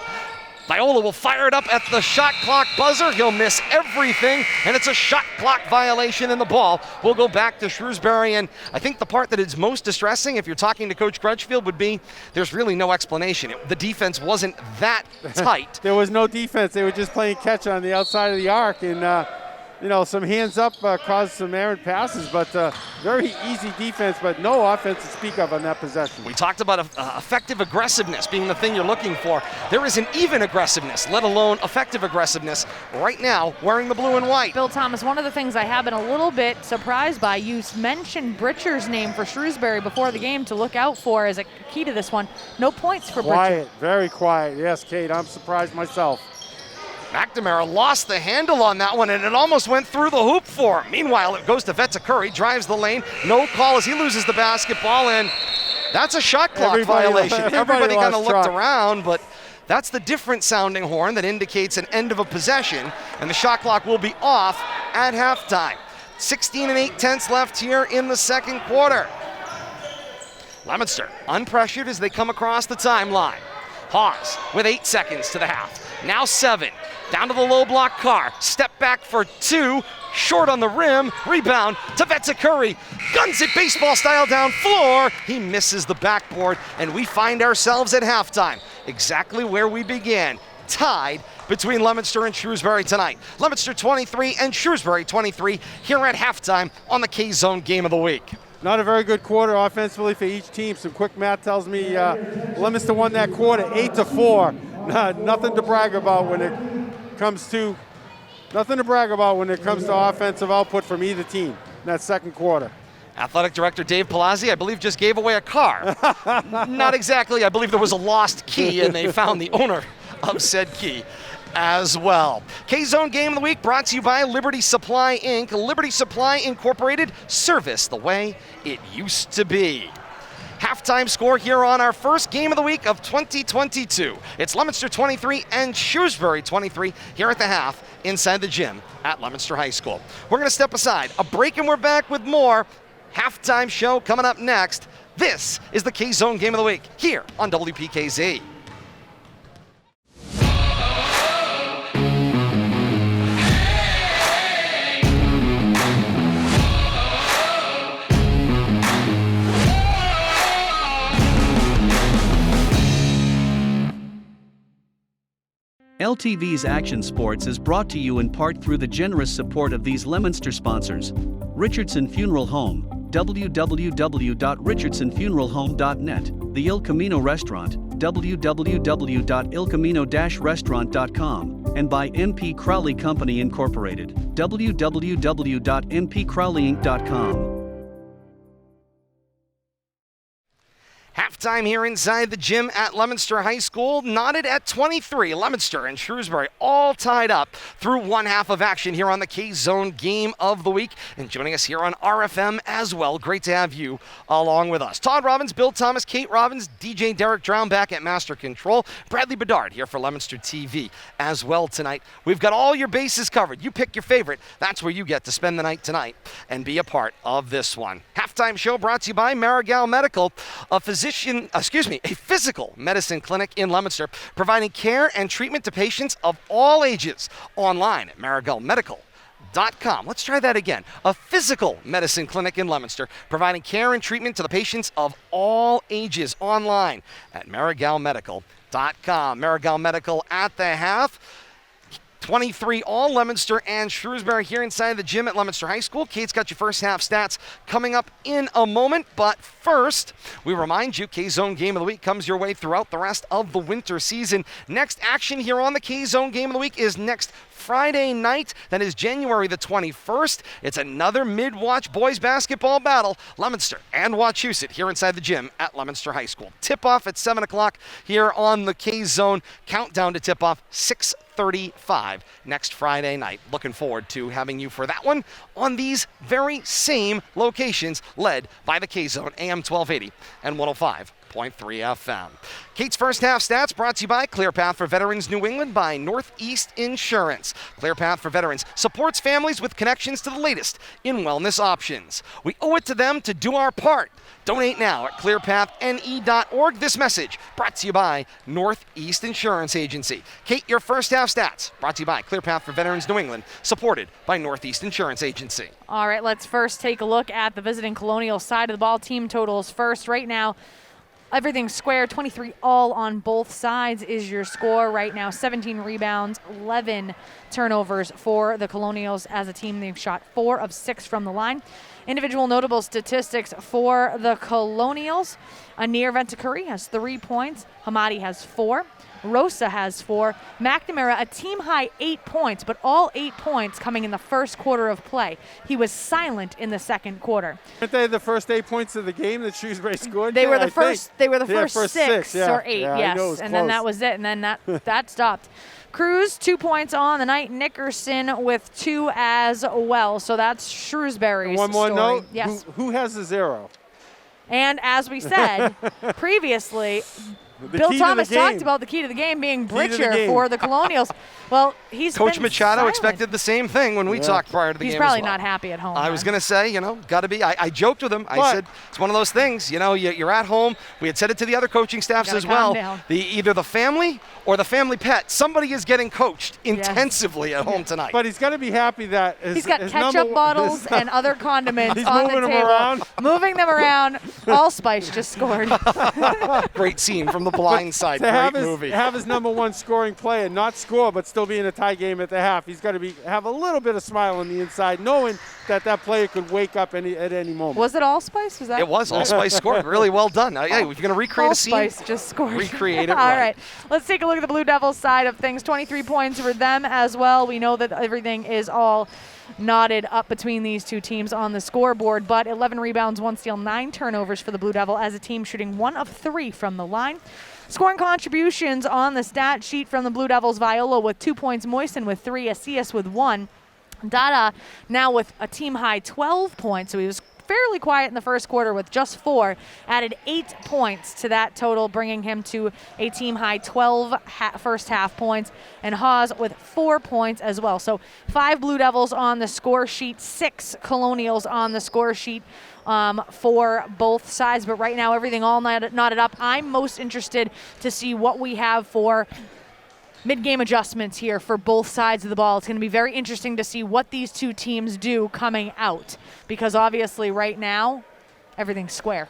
Viola will fire it up at the shot clock buzzer. He'll miss everything, and it's a shot clock violation, and the ball will go back to Shrewsbury. And I think the part that is most distressing, if you're talking to Coach Crutchfield, would be there's really no explanation. The defense wasn't that tight. There was no defense. They were just playing catch on the outside of the arc, and some hands up caused some errant passes, but very easy defense, but no offense to speak of on that possession. We talked about effective aggressiveness being the thing you're looking for. There isn't even aggressiveness, let alone effective aggressiveness right now wearing the blue and white. Bill Thomas, one of the things I have been a little bit surprised by, you mentioned Britcher's name for Shrewsbury before the game to look out for as a key to this one. No points for Britcher. Quiet, very quiet. Yes, Kate, I'm surprised myself. McNamara lost the handle on that one, and it almost went through the hoop for him. Meanwhile, it goes to Vetakuri, drives the lane. No call as he loses the basketball, and that's a shot clock violation. Everybody kind of looked around, but that's the different sounding horn that indicates an end of a possession, and the shot clock will be off at halftime. 16 and 8/10 left here in the second quarter. Leominster unpressured as they come across the timeline. Hawes with 8 seconds to the half. Now 7. Down to the low block Carr. Step back for 2. Short on the rim. Rebound to Vetakuri. Guns it baseball style down floor. He misses the backboard, and we find ourselves at halftime. Exactly where we began. Tied between Leominster and Shrewsbury tonight. Leominster 23 and Shrewsbury 23 here at halftime on the K-Zone Game of the Week. Not a very good quarter offensively for each team. Some quick math tells me Leominster won that quarter 8-4. Nothing to brag about when it comes to offensive output from either team in that second quarter. Athletic Director Dave Palazzi, I believe, just gave away a car. Not exactly. I believe there was a lost key, and they found the owner of said key as well. K-Zone Game of the Week brought to you by Liberty Supply, Inc. Liberty Supply Incorporated, service the way it used to be. Halftime score here on our first game of the week of 2022. It's Leominster 23 and Shrewsbury 23 here at the half inside the gym at Leominster High School. We're going to step aside, a break, and we're back with more halftime show coming up next. This is the K-Zone Game of the Week here on WPKZ. LTV's Action Sports is brought to you in part through the generous support of these Leominster sponsors. Richardson Funeral Home, www.richardsonfuneralhome.net. The Il Camino Restaurant, www.ilcamino-restaurant.com. And by MP Crowley Company Incorporated, www.mpcrowleyinc.com. Halftime here inside the gym at Leominster High School, knotted at 23. Leominster and Shrewsbury all tied up through one half of action here on the K-Zone Game of the Week. And joining us here on RFM as well, great to have you along with us. Todd Robbins, Bill Thomas, Kate Robbins, DJ Derek Drown back at Master Control. Bradley Bedard here for Leominster TV as well tonight. We've got all your bases covered. You pick your favorite. That's where you get to spend the night tonight and be a part of this one. Halftime show brought to you by Marigal Medical, a physical medicine clinic in Leominster, providing care and treatment to patients of all ages. Online at marigalmedical.com. Let's try that again. A physical medicine clinic in Leominster, providing care and treatment to the patients of all ages. Online at marigalmedical.com. Marigal Medical at the half. 23 all Leominster and Shrewsbury here inside the gym at Leominster High School. Kate's got your first half stats coming up in a moment, but first, we remind you, K-Zone Game of the Week comes your way throughout the rest of the winter season. Next action here on the K-Zone Game of the Week is next Friday night. That is January the 21st. It's another mid-watch boys basketball battle. Leominster and Wachusett here inside the gym at Leominster High School. Tip-off at 7 o'clock here on the K-Zone. Countdown to tip-off 6:35 next Friday night. Looking forward to having you for that one on these very same locations, led by the K-Zone, AM 1280 and 105 FM. Kate's first half stats brought to you by ClearPath for Veterans New England by Northeast Insurance. ClearPath for Veterans supports families with connections to the latest in wellness options. We owe it to them to do our part. Donate now at clearpathne.org. This message brought to you by Northeast Insurance Agency. Kate, your first half stats brought to you by ClearPath for Veterans New England, supported by Northeast Insurance Agency. All right, let's first take a look at the visiting Colonial side of the ball. Team totals first. Right now, everything's square. 23 all on both sides is your score right now. 17 rebounds, 11 turnovers for the Colonials as a team. They've shot 4 of 6 from the line. Individual notable statistics for the Colonials. Anir Venticuri has 3 points. Hamadi has 4. Rosa has 4. McNamara, a team-high 8 points, but all 8 points coming in the first quarter of play. He was silent in the second quarter. Weren't they the first 8 points of the game that Shrewsbury scored? They were the first. They were the Yeah, first 6 yeah. or 8. Yeah, Yes, and then that was it. And then that stopped. Cruz 2 points on the night. Nickerson with 2 as well. So that's Shrewsbury's One more story. note. Yes. Who has the 0? And as we said previously, The Bill key to the Thomas game. talked about the key to the game being Key to the Britcher game. for the Colonials. Well, he's Coach been Machado silent. expected the same thing when we talked prior to the He's game probably as well. not happy at home. I was then. going to say, got to be. I joked with him. I But- said, it's one of those things, you're at home. We had said it to the other coaching staffs Gotta as calm well. down. Either the family or the family pet, somebody is getting coached intensively at home tonight. But he's got to be happy that He's got his ketchup bottles and other condiments He's on moving the 'em table. around. Moving them around. Allspice just scored. Great scene from The Blind Side. to have Great movie. have his number 1 scoring play and not score, but still be in a tie game at the half. He's got to have a little bit of smile on the inside, knowing that player could wake up at any moment. Was it Allspice? Was that? It was. Allspice scored. Really well done. Hey, if you're going to recreate a scene, Allspice just scored. recreate it All right. right. Let's take a look at the Blue Devils side of things. 23 points for them as well. We know that everything is all knotted up between these two teams on the scoreboard, but 11 rebounds, 1 steal, 9 turnovers for the Blue Devil as a team shooting 1 of 3 from the line. Scoring contributions on the stat sheet from the Blue Devils: Viola with 2 points, Moisten with 3, Asias with 1. Dada now with a team-high 12 points, so he was fairly quiet in the first quarter with just 4, added 8 points to that total, bringing him to a team-high 12 first half points, and Hawes with 4 points as well. So 5 Blue Devils on the score sheet, 6 Colonials on the score sheet for both sides, but right now everything all knotted up. I'm most interested to see what we have for mid-game adjustments here for both sides of the ball. It's going to be very interesting to see what these two teams do coming out, because obviously right now everything's square.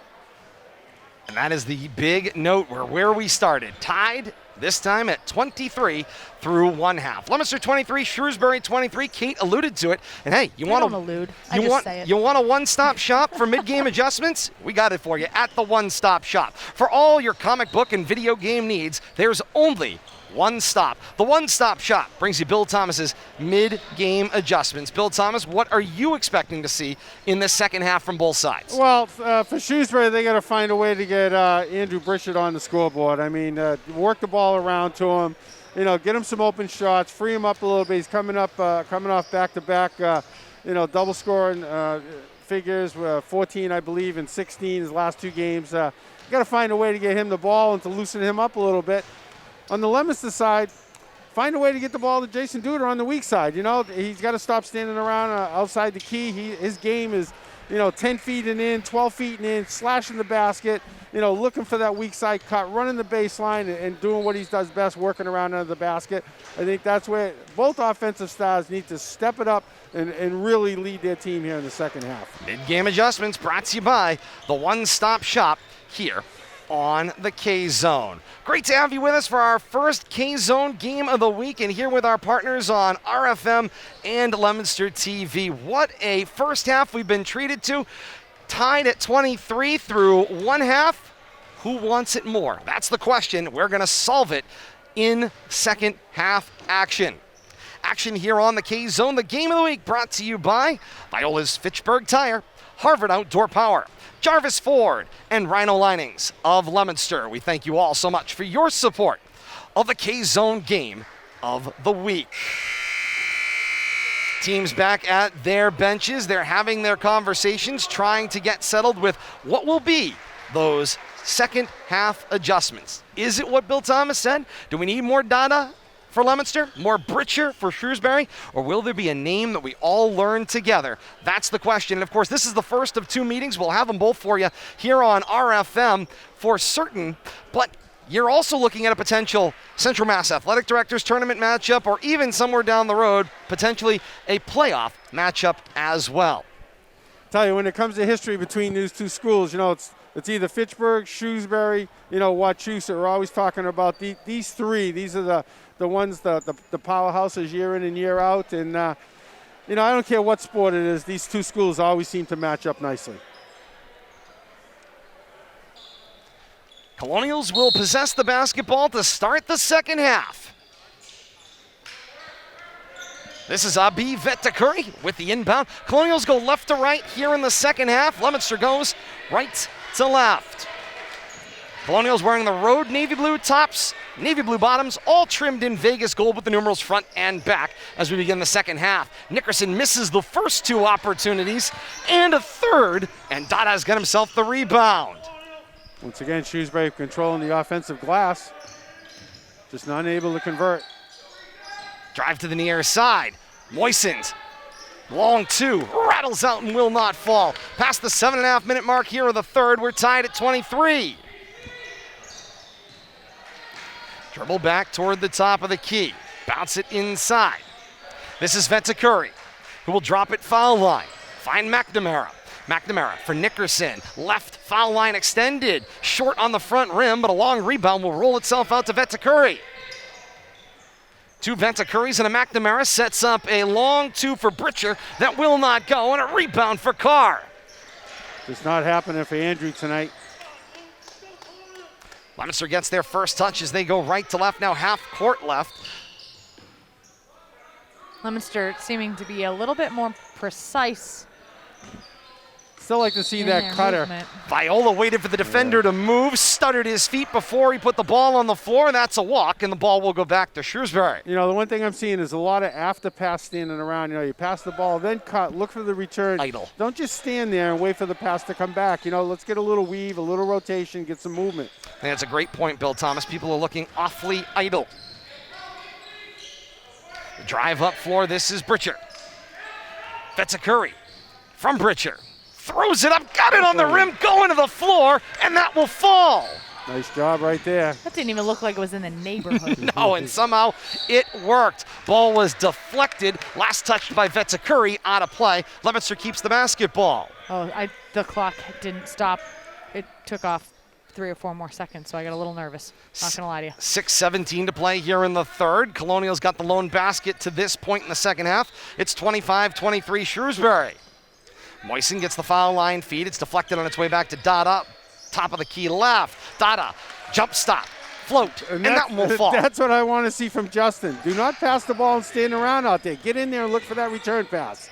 And that is the big note where we started. Tied this time at 23 through 1 half. Leominster 23, Shrewsbury 23. Kate alluded to it. And hey, you want don't allude. I just say it. You want a one-stop shop for mid-game adjustments? We got it for you at the one-stop shop. For all your comic book and video game needs, there's only one stop. The one-stop shop brings you Bill Thomas's mid-game adjustments. Bill Thomas, what are you expecting to see in the second half from both sides? Well, for Shrewsbury, they got to find a way to get Andrew Britchett on the scoreboard. I mean, work the ball around to him. Get him some open shots, free him up a little bit. He's coming off back-to-back, double scoring figures, 14, I believe, and 16 his last 2 games. You got to find a way to get him the ball and to loosen him up a little bit. On the Leominster side, find a way to get the ball to Jason Duder on the weak side. He's got to stop standing around outside the key. His game is, 10 feet and in, 12 feet and in, slashing the basket, looking for that weak side cut, running the baseline and doing what he does best, working around under the basket. I think that's where both offensive stars need to step it up and really lead their team here in the second half. Mid-game adjustments brought to you by the one-stop shop here on the K-Zone. Great to have you with us for our first K-Zone game of the week, and here with our partners on RFM and Leominster TV. What a first half we've been treated to. Tied at 23 through 1 half. Who wants it more? That's the question. We're going to solve it in second half action. Action here on the K-Zone. The game of the week brought to you by Viola's Fitchburg Tire, Harvard Outdoor Power, Jarvis Ford, and Rhino Linings of Leominster. We thank you all so much for your support of the K-Zone game of the week. Teams back at their benches. They're having their conversations, trying to get settled with what will be those second half adjustments. Is it what Bill Thomas said? Do we need more Dada for Leominster, more Britcher for Shrewsbury, or will there be a name that we all learn together? That's the question. And of course, this is the first of 2 meetings. We'll have them both for you here on RFM for certain, but you're also looking at a potential Central Mass Athletic Directors Tournament matchup, or even somewhere down the road, potentially a playoff matchup as well. Tell you, when it comes to history between these two schools, it's either Fitchburg, Shrewsbury, Wachusett. We're always talking about these three. These are the ones, the powerhouses year in and year out. And, I don't care what sport it is, these two schools always seem to match up nicely. Colonials will possess the basketball to start the second half. This is Abi Vetakuri with the inbound. Colonials go left to right here in the second half. Leominster goes right to left. Colonials wearing the road navy blue tops, navy blue bottoms, all trimmed in Vegas gold with the numerals front and back as we begin the second half. Nickerson misses the first 2 opportunities and a third, and Dada's got himself the rebound. Once again, Shrewsbury controlling the offensive glass, just not able to convert. Drive to the near side, moistened. Long 2, rattles out and will not fall. Past the 7.5-minute mark here of the third, we're tied at 23. Dribble back toward the top of the key, bounce it inside. This is Vetakuri, who will drop it foul line. Find McNamara. McNamara for Nickerson, left foul line extended, short on the front rim, but a long rebound will roll itself out to Vetakuri. 2 Ventakuris and a McNamara sets up a long 2 for Britcher that will not go, and a rebound for Carr. Does not happening for Andrew tonight. Leominster gets their first touch as they go right to left, now half court left. Leominster seeming to be a little bit more precise. Still like to see that cutter. Movement. Viola waited for the defender to move, stuttered his feet before he put the ball on the floor. That's a walk, and the ball will go back to Shrewsbury. The one thing I'm seeing is a lot of after pass standing around. You pass the ball, then cut, look for the return. Idle. Don't just stand there and wait for the pass to come back. Let's get a little weave, a little rotation, get some movement. And that's a great point, Bill Thomas. People are looking awfully idle. The drive up floor, this is Britcher. Vetakuri from Britcher. Throws it up, got it on the rim, going to the floor, and that will fall. Nice job right there. That didn't even look like it was in the neighborhood. No, and somehow it worked. Ball was deflected, last touched by Vetakuri, out of play. Leominster keeps the basketball. The clock didn't stop. It took off 3 or 4 more seconds, so I got a little nervous. Not gonna lie to you. 6:17 to play here in the third. Colonials got the lone basket to this point in the second half. It's 25-23 Shrewsbury. Moisen gets the foul line feed. It's deflected on its way back to Dada. Top of the key left. Dada, jump stop, float, and that will fall. That's what I want to see from Justin. Do not pass the ball and stand around out there. Get in there and look for that return pass.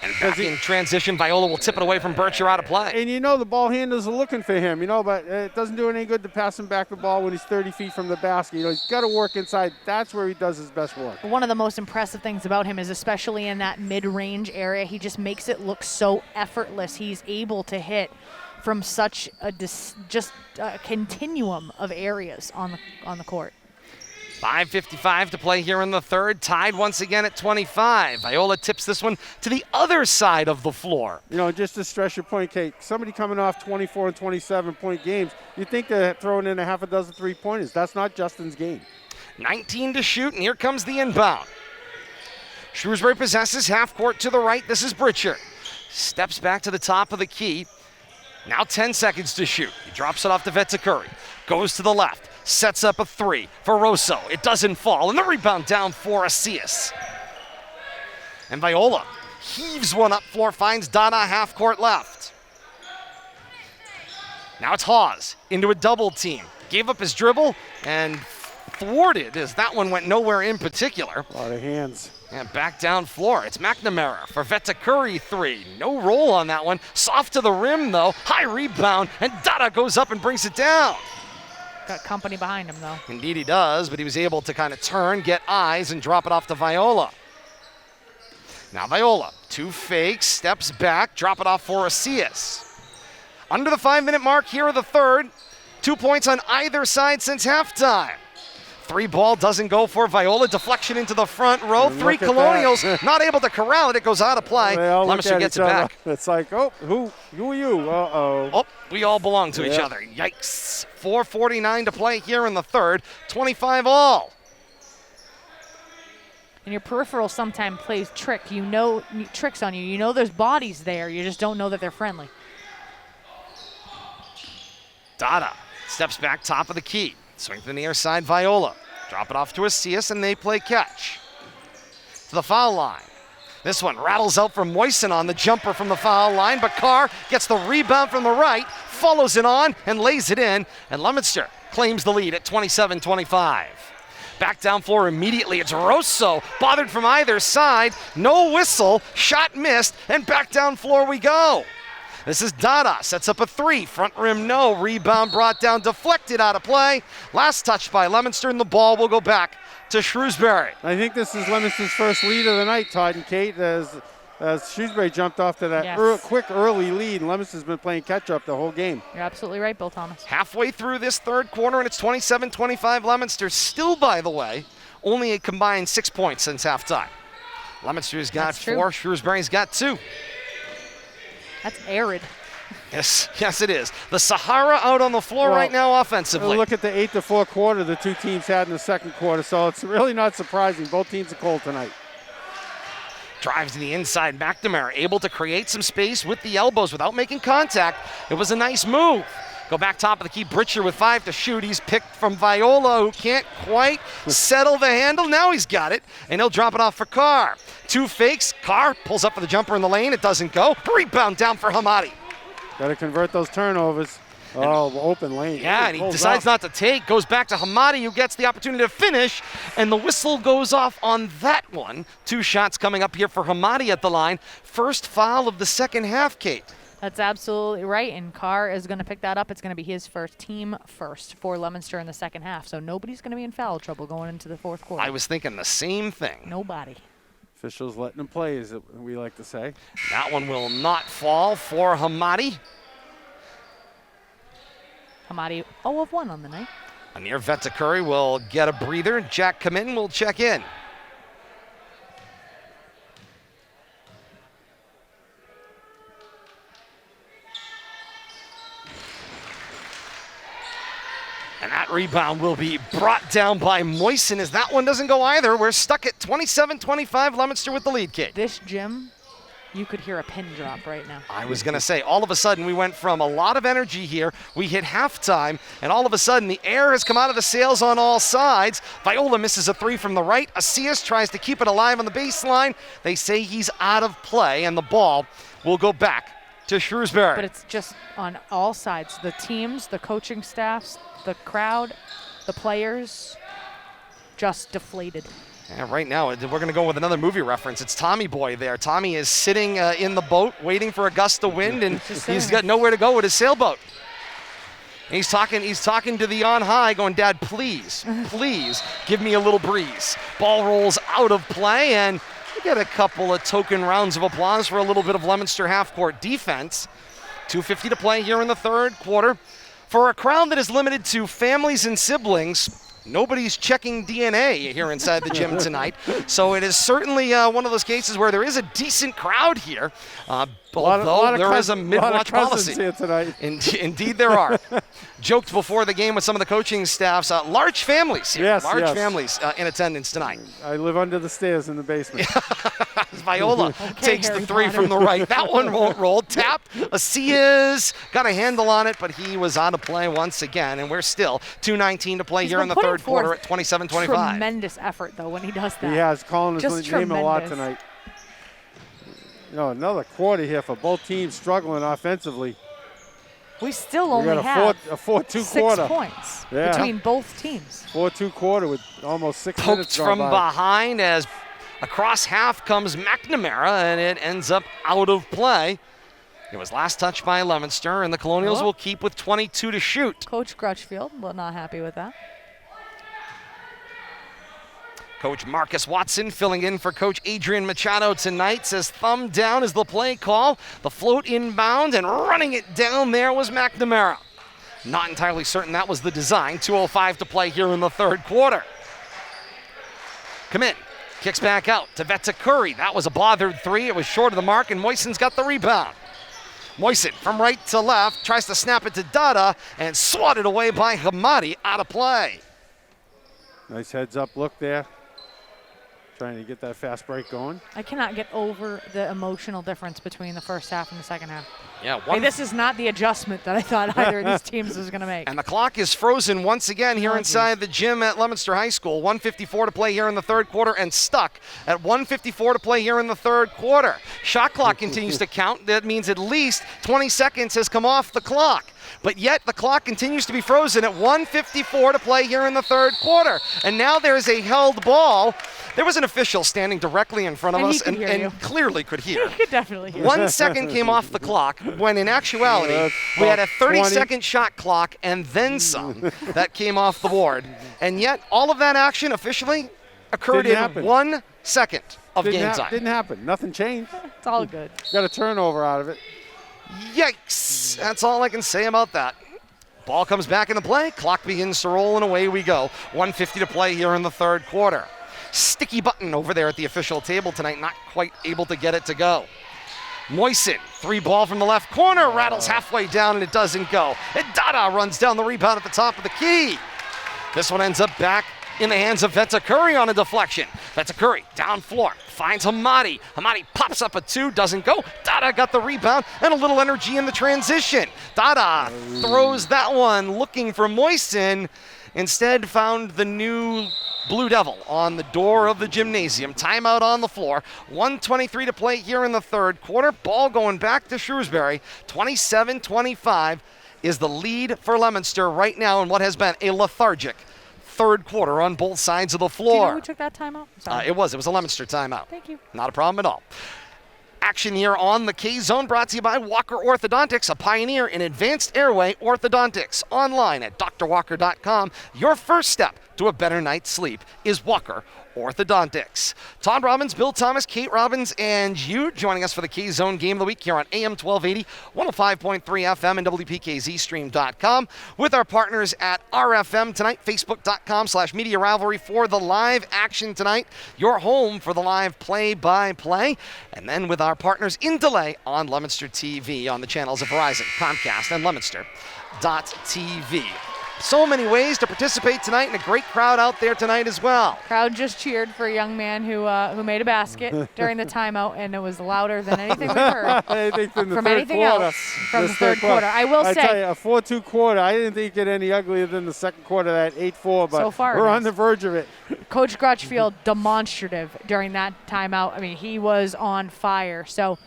And back in transition, Viola will tip it away from Bircher out of play. And the ball handlers are looking for him, but it doesn't do any good to pass him back the ball when he's 30 feet from the basket. He's got to work inside. That's where he does his best work. One of the most impressive things about him is especially in that mid-range area, he just makes it look so effortless. He's able to hit from such a continuum of areas on the court. 5:55 to play here in the third, tied once again at 25. Viola tips this one to the other side of the floor. Just to stress your point, Kate, somebody coming off 24 and 27-point games, you think they're throwing in a half a dozen three-pointers. That's not Justin's game. 19 to shoot, and here comes the inbound. Shrewsbury possesses half court to the right. This is Britcher. Steps back to the top of the key. Now 10 seconds to shoot. He drops it off to Vetakuri. Goes to the left. Sets up a 3 for Rosso. It doesn't fall, and the rebound down for Asias. And Viola heaves one up floor, finds Dada half court left. Now it's Hawes into a double team. Gave up his dribble and thwarted as that one went nowhere in particular. A lot of hands. And back down floor, it's McNamara for Vetakuri 3. No roll on that one. Soft to the rim though, high rebound, and Dada goes up and brings it down. Got company behind him, though. Indeed he does, but he was able to kind of turn, get eyes, and drop it off to Viola. Now Viola, 2 fakes, steps back, drop it off for Asias. Under the 5-minute mark here of the third, 2 points on either side since halftime. 3 ball doesn't go for Viola. Deflection into the front row. And 3 look at Colonials that. not able to corral it. It goes out of play. They all look Leominster at gets each it other. back. It's like, oh, who are you? Uh-oh. Oh, we all belong to each Yeah. other. Yikes. 4:49 to play here in the third. 25 all. And your peripheral sometimes plays tricks on you. You know there's bodies there. You just don't know that they're friendly. Dada steps back top of the key. Swing to the near side, Viola. Drop it off to Asias, and they play catch. To the foul line. This one rattles out from Moisen on the jumper from the foul line, but Carr gets the rebound from the right, follows it on, and lays it in, and Leominster claims the lead at 27-25. Back down floor immediately, it's Rosso, bothered from either side, no whistle, shot missed, and back down floor we go. This is Dada, sets up a 3, front rim no, rebound brought down, deflected out of play. Last touch by Leominster, and the ball will go back to Shrewsbury. I think this is Leominster's first lead of the night, Todd and Kate, as Shrewsbury jumped off to that Yes. quick early lead. Leominster's been playing catch-up the whole game. You're absolutely right, Bill Thomas. Halfway through this third quarter, and it's 27-25 Leominster. Still, by the way, only a combined 6 points since halftime. Leominster's got That's true. 4, Shrewsbury's got 2. That's arid. Yes, it is. The Sahara out on the floor Well, right now offensively. Look at the 8-4 quarter the two teams had in the second quarter, so it's really not surprising. Both teams are cold tonight. Drives to the inside, McNamara able to create some space with the elbows without making contact. It was a nice move. Go back top of the key, Britcher with 5 to shoot. He's picked from Viola, who can't quite settle the handle. Now he's got it, and he'll drop it off for Carr. 2 fakes, Carr pulls up for the jumper in the lane. It doesn't go. Rebound down for Hamadi. Got to convert those turnovers. Oh, open lane. Yeah, and he decides not to take, goes back to Hamadi, who gets the opportunity to finish, and the whistle goes off on that one. 2 shots coming up here for Hamadi at the line. First foul of the second half, Kate. That's absolutely right, and Carr is going to pick that up. It's going to be his team first for Leominster in the second half, so nobody's going to be in foul trouble going into the fourth quarter. I was thinking the same thing. Nobody. Officials letting them play, as we like to say. That one will not fall for Hamadi. Hamadi 0 of 1 on the night. Anir Vetakuri will get a breather. Jack Kamin will check in. And that rebound will be brought down by Moisen as that one doesn't go either. We're stuck at 27-25, Leominster with the lead, Kate. This gym, you could hear a pin drop right now. I was going to say, all of a sudden we went from a lot of energy here. We hit halftime, and all of a sudden the air has come out of the sails on all sides. Viola misses a 3 from the right. Asias tries to keep it alive on the baseline. They say he's out of play, and the ball will go back to Shrewsbury. But it's just on all sides. The teams, the coaching staffs, the crowd, the players, just deflated. Yeah, right now, we're going to go with another movie reference. It's Tommy Boy there. Tommy is sitting in the boat waiting for a gust of wind, and he's got nowhere to go with his sailboat. And he's talking to the on high, going, Dad, please give me a little breeze. Ball rolls out of play, and we get a couple of token rounds of applause for a little bit of Leominster half-court defense. 2:50 to play here in the third quarter. For a crowd that is limited to families and siblings, nobody's checking DNA here inside the gym tonight. So it is certainly one of those cases where there is a decent crowd here, although there is a mid-watch policy. Here tonight. Indeed there are. Joked before the game with some of the coaching staffs, large families here. Yes, large yes. families in attendance tonight. I live under the stairs in the basement. Viola takes the Harry 3 Potter. from the right. That one won't roll. Tapped. Asias got a handle on it, but he was out of play once again. And we're still 2:19 to play He's here been in the putting third quarter forth at 27-25. Tremendous effort, though, when he does that. He has calling Just his name a lot tremendous. tonight. Another quarter here for both teams struggling offensively. We still We only got have a 4-2 6 quarter. points Yeah. between both teams. 4-2 quarter with almost 6 minutes Poked gone from by. behind as across half comes McNamara, and it ends up out of play. It was last touched by Leominster, and the Colonials Oh. will keep with 22 to shoot. Coach Crutchfield, well, not happy with that. Coach Marcus Watson filling in for Coach Adrian Machado tonight says thumb down is the play call. The float inbound, and running it down there was McNamara. Not entirely certain that was the design. 2:05 to play here in the third quarter. Come in. Kicks back out to Vetakuri. That was a bothered three. It was short of the mark, and Moisen's got the rebound. Moisen from right to left tries to snap it to Dada and swatted away by Hamadi, out of play. Nice heads-up look there. Trying to get that fast break going. I cannot get over the emotional difference between the first half and the second half. Yeah, Hey, this is not the adjustment that I thought either of these teams was going to make. And the clock is frozen once again here inside the gym at Leominster High School. 1:54 to play here in the third quarter and stuck at 1:54 to play here in the third quarter. Shot clock continues to count. That means at least 20 seconds has come off the clock. But yet the clock continues to be frozen at 1:54 to play here in the third quarter. And now there's a held ball. There was an official standing directly in front of us and clearly could hear. He could definitely hear. 1 second came off the clock when in actuality we had a 30-second shot clock and then some that came off the board. And yet all of that action officially occurred in 1 second of game time. Didn't happen. Nothing changed. It's all good. Got a turnover out of it. Yikes. That's all I can say about that. Ball comes back into play. Clock begins to roll and away we go. 1:50 to play here in the third quarter. Sticky button over there at the official table tonight. Not quite able to get it to go. Moisen, three ball from the left corner. Rattles halfway down and it doesn't go. And Dada runs down the rebound at the top of the key. This one ends up back in the hands of Vetakuri on a deflection. Vetakuri down floor, finds Hamadi. Hamadi pops up a two, doesn't go. Dada got the rebound and a little energy in the transition. Dada throws that one looking for Moisen. Instead found the new Blue Devil on the door of the gymnasium. Timeout on the floor. 1:23 to play here in the third quarter. Ball going back to Shrewsbury. 27-25 is the lead for Leominster right now in what has been a lethargic third quarter on both sides of the floor. Do you know who took that timeout? It was a Leominster timeout. Thank you. Not a problem at all. Action here on the K-Zone brought to you by Walker Orthodontics, a pioneer in advanced airway orthodontics. Online at drwalker.com. Your first step to a better night's sleep is Walker Orthodontics. Todd Robbins, Bill Thomas, Kate Robbins, and you joining us for the K-Zone Game of the Week here on AM 1280, 105.3 FM, and WPKZstream.com with our partners at RFM tonight, Facebook.com/Media Rivalry for the live action tonight, your home for the live play-by-play, and then with our partners in delay on Leominster TV on the channels of Verizon, Comcast, and Leominster.tv. So many ways to participate tonight, and a great crowd out there tonight as well. Crowd just cheered for a young man who made a basket during the timeout, and it was louder than anything we've heard from anything else from the third quarter. I will say, tell you, a 4-2 quarter, I didn't think it get any uglier than the second quarter, that 8-4, but so far we're on the verge of it. Coach Crutchfield demonstrative during that timeout. I mean, he was on fire. So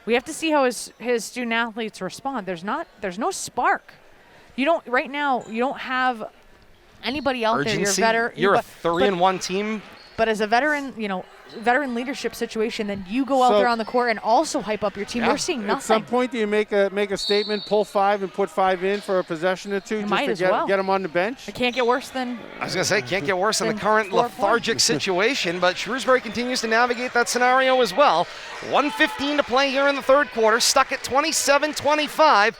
we have to see how his student athletes respond. There's no spark. You don't right now. You don't have anybody out Urgency. there. You're a 3-1 team. But as a veteran, veteran leadership situation, then you go out there on the court and also hype up your team. We're seeing nothing. At some point, do you make a statement, pull 5 and put 5 in for a possession or two, just to get them on the bench? It can't get worse than. I was going to say, can't get worse than the current lethargic situation, but Shrewsbury continues to navigate that scenario as well. 1:15 to play here in the third quarter, stuck at 27-25.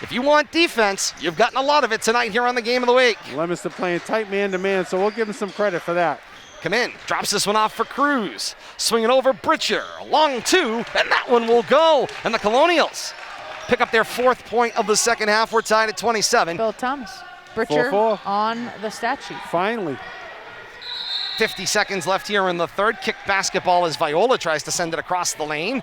If you want defense, you've gotten a lot of it tonight here on the Game of the Week. Leominster playing tight man-to-man, so we'll give him some credit for that. Come in, drops this one off for Cruz. Swinging over Britcher, long two, and that one will go. And the Colonials pick up their fourth point of the second half. We're tied at 27. Bill Thomas. Britcher 4-4. on the stat sheet. Finally. 50 seconds left here in the third. Kick basketball as Viola tries to send it across the lane.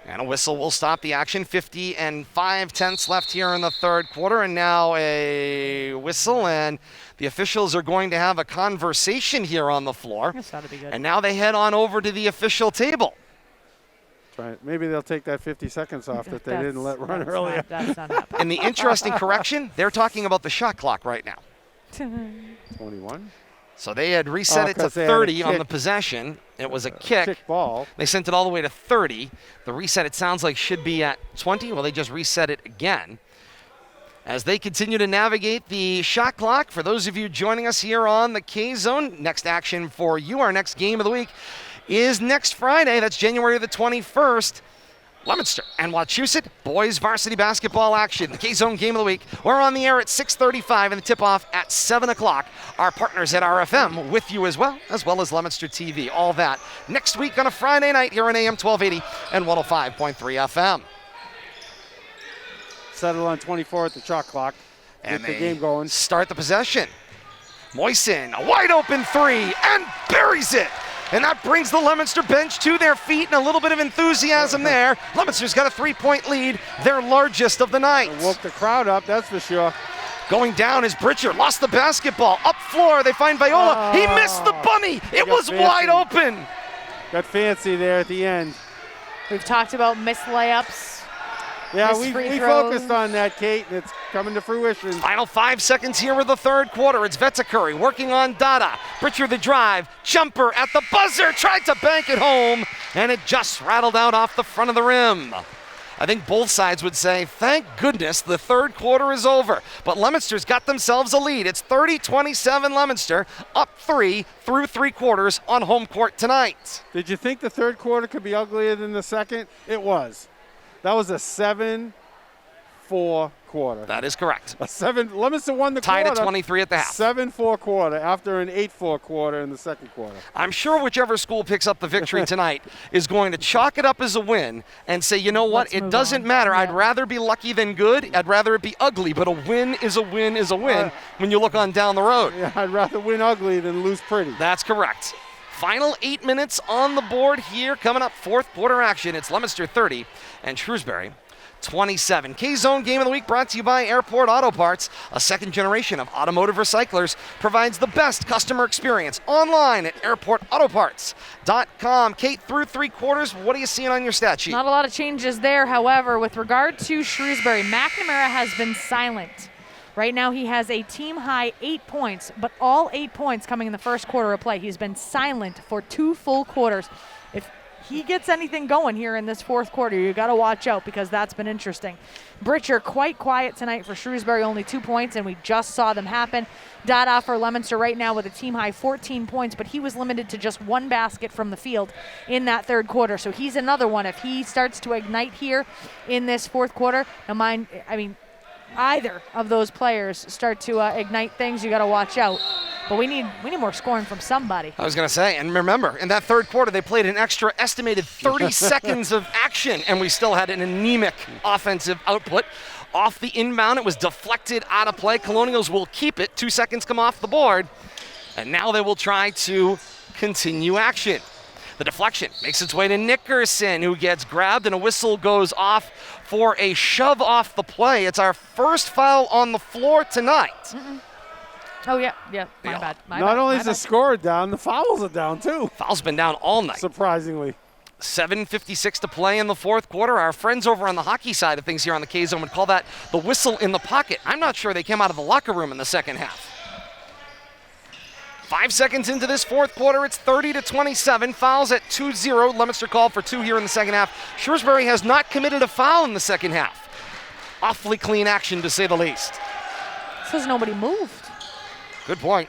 And a whistle will stop the action. 50 5/10 left here in the third quarter. And now a whistle, and the officials are going to have a conversation here on the floor. This ought to be good. And now they head on over to the official table. Maybe they'll take that 50 seconds off that they didn't let run earlier. That's not happening. And the interesting correction, they're talking about the shot clock right now. 21. So they had reset it to 30 on the possession. It was a kick ball. They sent it all the way to 30. The reset, it sounds like, should be at 20. Well, they just reset it again. As they continue to navigate the shot clock, for those of you joining us here on the K-Zone, next action for you, our next game of the week, is next Friday. That's January the 21st. Leominster and Wachusett boys varsity basketball action. The K-Zone game of the week. We're on the air at 6:35 and the tip-off at 7 o'clock. Our partners at RFM with you as well as Leominster TV. All that next week on a Friday night here on AM 1280 and 105.3 FM. Settle on 24 at the shot clock. And Get the game going. Start the possession. Moisen, a wide open three, and buries it. And that brings the Leominster bench to their feet, and a little bit of enthusiasm there. Leominster's got a 3-point lead, their largest of the night. Woke the crowd up, that's for sure. Going down is Britcher, lost the basketball. Up floor, they find Viola. He missed the bunny. It was fancy. wide open. Got fancy there at the end. We've talked about missed layups. Yeah, Missed we free focused throws. on that, Kate, and it's coming to fruition. Final 5 seconds here with the third quarter. It's Vetzakuri working on Dada. Britcher the drive, jumper at the buzzer, tried to bank it home, and it just rattled out off the front of the rim. I think both sides would say, thank goodness the third quarter is over. But Leominster's got themselves a lead. It's 30-27 Leominster, up 3 through 3 quarters on home court tonight. Did you think the third quarter could be uglier than the second? It was. That was a 7-4 quarter. That is correct. Leominster won the Tied quarter. at 23 at the half. 7-4 quarter after an 8-4 quarter in the second quarter. I'm sure whichever school picks up the victory tonight is going to chalk it up as a win and say, you know what, Let's it move doesn't on. matter. Yeah. I'd rather be lucky than good. I'd rather it be ugly, but a win is a win is a win when you look on down the road. Yeah, I'd rather win ugly than lose pretty. That's correct. Final 8 minutes on the board here. Coming up, fourth quarter action. It's Leominster 30 and Shrewsbury 27. K-Zone game of the week brought to you by Airport Auto Parts. A second generation of automotive recyclers provides the best customer experience online at airportautoparts.com. Kate, through 3 quarters, what are you seeing on your stat sheet? Not a lot of changes there. However, with regard to Shrewsbury, McNamara has been silent. Right now he has a team-high 8 points, but all 8 points coming in the first quarter of play. He's been silent for 2 full quarters. If he gets anything going here in this fourth quarter, you got to watch out because that's been interesting. Britcher quite quiet tonight for Shrewsbury, only 2 points, and we just saw them happen. Dada for Leominster right now with a team-high 14 points, but he was limited to just 1 basket from the field in that third quarter. So he's another one. If he starts to ignite here in this fourth quarter, either of those players start to ignite things, you got to watch out. But we need more scoring from somebody. I was going to say, and remember, in that third quarter, they played an extra estimated 30 seconds of action, and we still had an anemic offensive output. Off the inbound, it was deflected out of play. Colonials will keep it. 2 seconds come off the board, and now they will try to continue action. The deflection makes its way to Nickerson, who gets grabbed, and a whistle goes off for a shove off the play. It's our first foul on the floor tonight. Oh, yeah, my bad. Not only is the score down, the fouls are down too. Foul's been down all night. Surprisingly. 7:56 to play in the fourth quarter. Our friends over on the hockey side of things here on the K-Zone would call that the whistle in the pocket. I'm not sure they came out of the locker room in the second half. 5 seconds into this fourth quarter, it's 30-27. Fouls at 2-0. Leominster called for 2 here in the second half. Shrewsbury has not committed a foul in the second half. Awfully clean action, to say the least. Says nobody moved. Good point.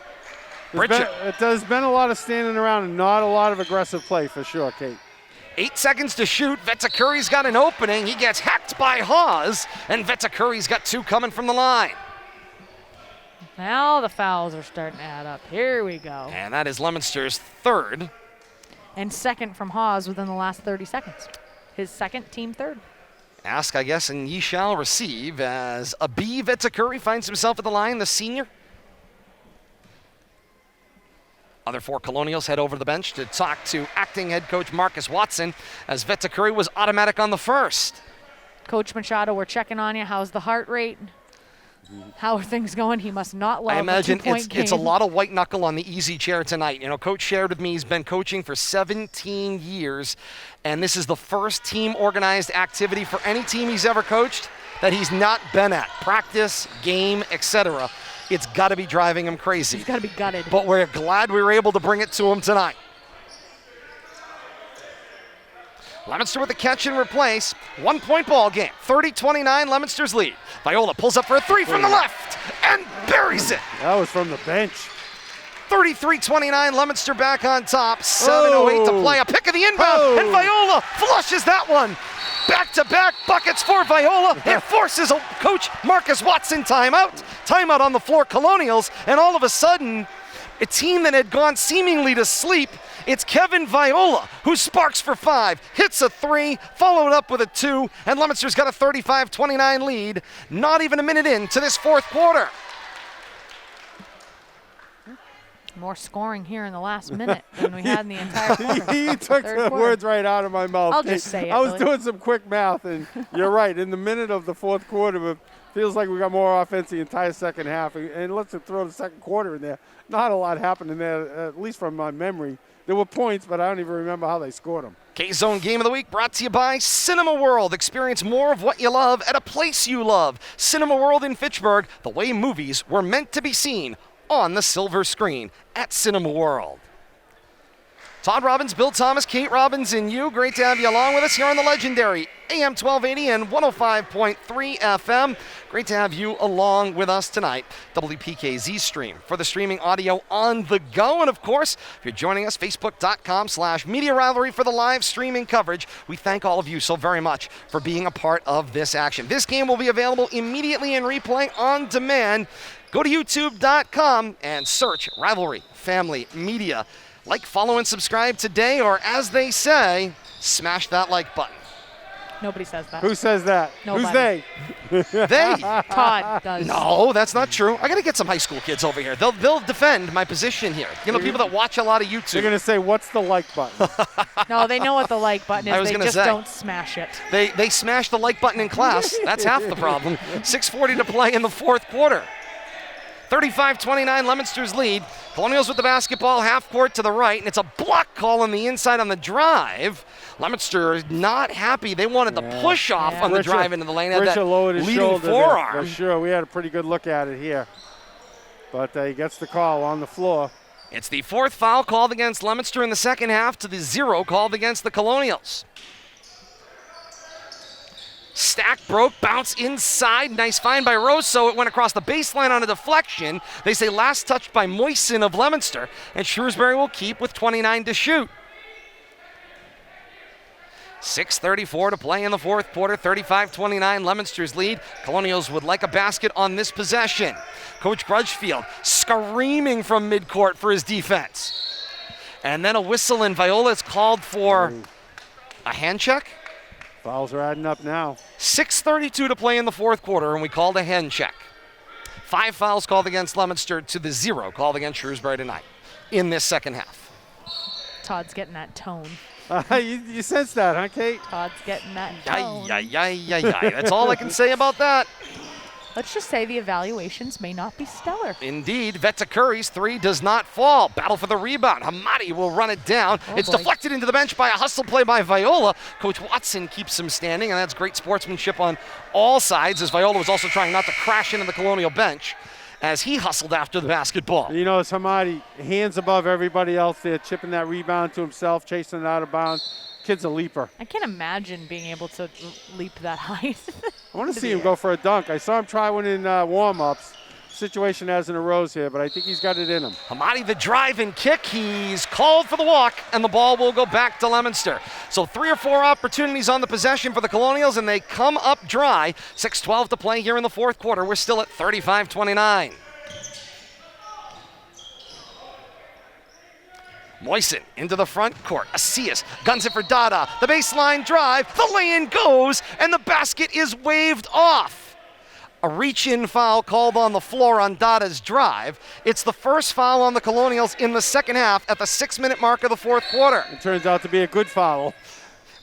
There's been a lot of standing around and not a lot of aggressive play for sure, Kate. 8 seconds to shoot. Vetzakuri's got an opening. He gets hacked by Hawes, and Vetzakuri's got 2 coming from the line. Now the fouls are starting to add up. Here we go. And that is Leominster's third. And second from Hawes within the last 30 seconds. His second, team third. Ask, I guess, and ye shall receive as Abi Vetzakuri finds himself at the line, the senior. Other 4 Colonials head over to the bench to talk to acting head coach Marcus Watson, as Vetzakuri was automatic on the first. Coach Machado, we're checking on you. How's the heart rate? How are things going? He must not love I imagine a 2-point it's a game. lot of white knuckle on the easy chair tonight. You know, Coach shared with me he's been coaching for 17 years, and this is the first team organized activity for any team he's ever coached that he's not been at. Practice, game, etc. It's got to be driving him crazy. He's got to be gutted. But we're glad we were able to bring it to him tonight. Leominster with the catch and replace. 1-point ball game. 30-29, Leominster's lead. Viola pulls up for a 3 from the left and buries it. That was from the bench. 33-29, Leominster back on top. 7:08 to play. A pick of the inbound, and Viola flushes that one. Back-to-back buckets for Viola. It forces Coach Marcus Watson timeout. Timeout on the floor, Colonials, and all of a sudden, a team that had gone seemingly to sleep, it's Kevin Viola who sparks for 5, hits a 3, followed up with a 2, and Leominster's got a 35-29 lead, not even a minute into this fourth quarter. More scoring here in the last minute than we had in the entire quarter. You took the words right out of my mouth. I'll just say it, I was Billy. doing some quick math, and you're right. In the minute of the fourth quarter, it feels like we got more offense the entire second half. And let's throw the second quarter in there. Not a lot happened in there, at least from my memory. There were points, but I don't even remember how they scored them. K-Zone Game of the Week brought to you by Cinema World. Experience more of what you love at a place you love. Cinema World in Fitchburg, the way movies were meant to be seen on the silver screen at Cinema World. Todd Robbins, Bill Thomas, Kate Robbins, and you. Great to have you along with us here on the legendary AM 1280 and 105.3 FM. Great to have you along with us tonight. WPKZ stream for the streaming audio on the go. And of course, if you're joining us, Facebook.com/Media Rivalry for the live streaming coverage. We thank all of you so very much for being a part of this action. This game will be available immediately in replay on demand. Go to YouTube.com and search Rivalry Family Media. Like, follow, and subscribe today, or as they say, smash that like button. Nobody says that. Who says that? Nobody. Who's they? They? Todd does. No, that's not true. I got to get some high school kids over here. They'll defend my position here. You know, people that watch a lot of YouTube. They're going to say, what's the like button? No, they know what the like button is. I was They gonna just say. don't smash it. They smash the like button in class. That's half the problem. 6:40 to play in the fourth quarter. 35-29, Leominster's lead. Colonials with the basketball, half court to the right, and it's a block call on the inside on the drive. Leominster not happy. They wanted the push off on the drive into the lane. Had that Richard lowered his leading shoulder forearm. there, for sure. We had a pretty good look at it here. But he gets the call on the floor. It's the fourth foul called against Leominster in the second half to the 0 called against the Colonials. Stack broke, bounce inside. Nice find by Rosso. It went across the baseline on a deflection. They say last touched by Moisen of Leominster, and Shrewsbury will keep with 29 to shoot. 6:34 to play in the fourth quarter. 35-29, Leominster's lead. Colonials would like a basket on this possession. Coach Grudgefield screaming from midcourt for his defense. And then a whistle, and Viola is called for a hand check. Fouls are adding up now. 6:32 to play in the fourth quarter, and we called a hand check. 5 fouls called against Leominster to the 0 called against Shrewsbury tonight in this second half. Todd's getting that tone. You sense that, huh, Kate? Todd's getting that tone. That's all I can say about that. Let's just say the evaluations may not be stellar. Indeed, Vetakuri's 3 does not fall. Battle for the rebound. Hamadi will run it down. It's boy. deflected into the bench by a hustle play by Viola. Coach Watson keeps him standing, and that's great sportsmanship on all sides, as Viola was also trying not to crash into the Colonial bench as he hustled after the basketball. You know, it's Hamadi, hands above everybody else there, chipping that rebound to himself, chasing it out of bounds. Kid's a leaper. I can't imagine being able to leap that high. I want to see him go for a dunk. I saw him try one in warm-ups. Situation hasn't arose here, but I think he's got it in him. Hamadi the drive and kick. He's called for the walk, and the ball will go back to Leominster. So 3 or 4 opportunities on the possession for the Colonials, and they come up dry. 6:12 to play here in the fourth quarter. We're still at 35-29. Moisen into the front court. Asias guns it for Dada. The baseline drive. The lay-in goes, and the basket is waved off. A reach-in foul called on the floor on Dada's drive. It's the first foul on the Colonials in the second half at the 6-minute mark of the fourth quarter. It turns out to be a good foul.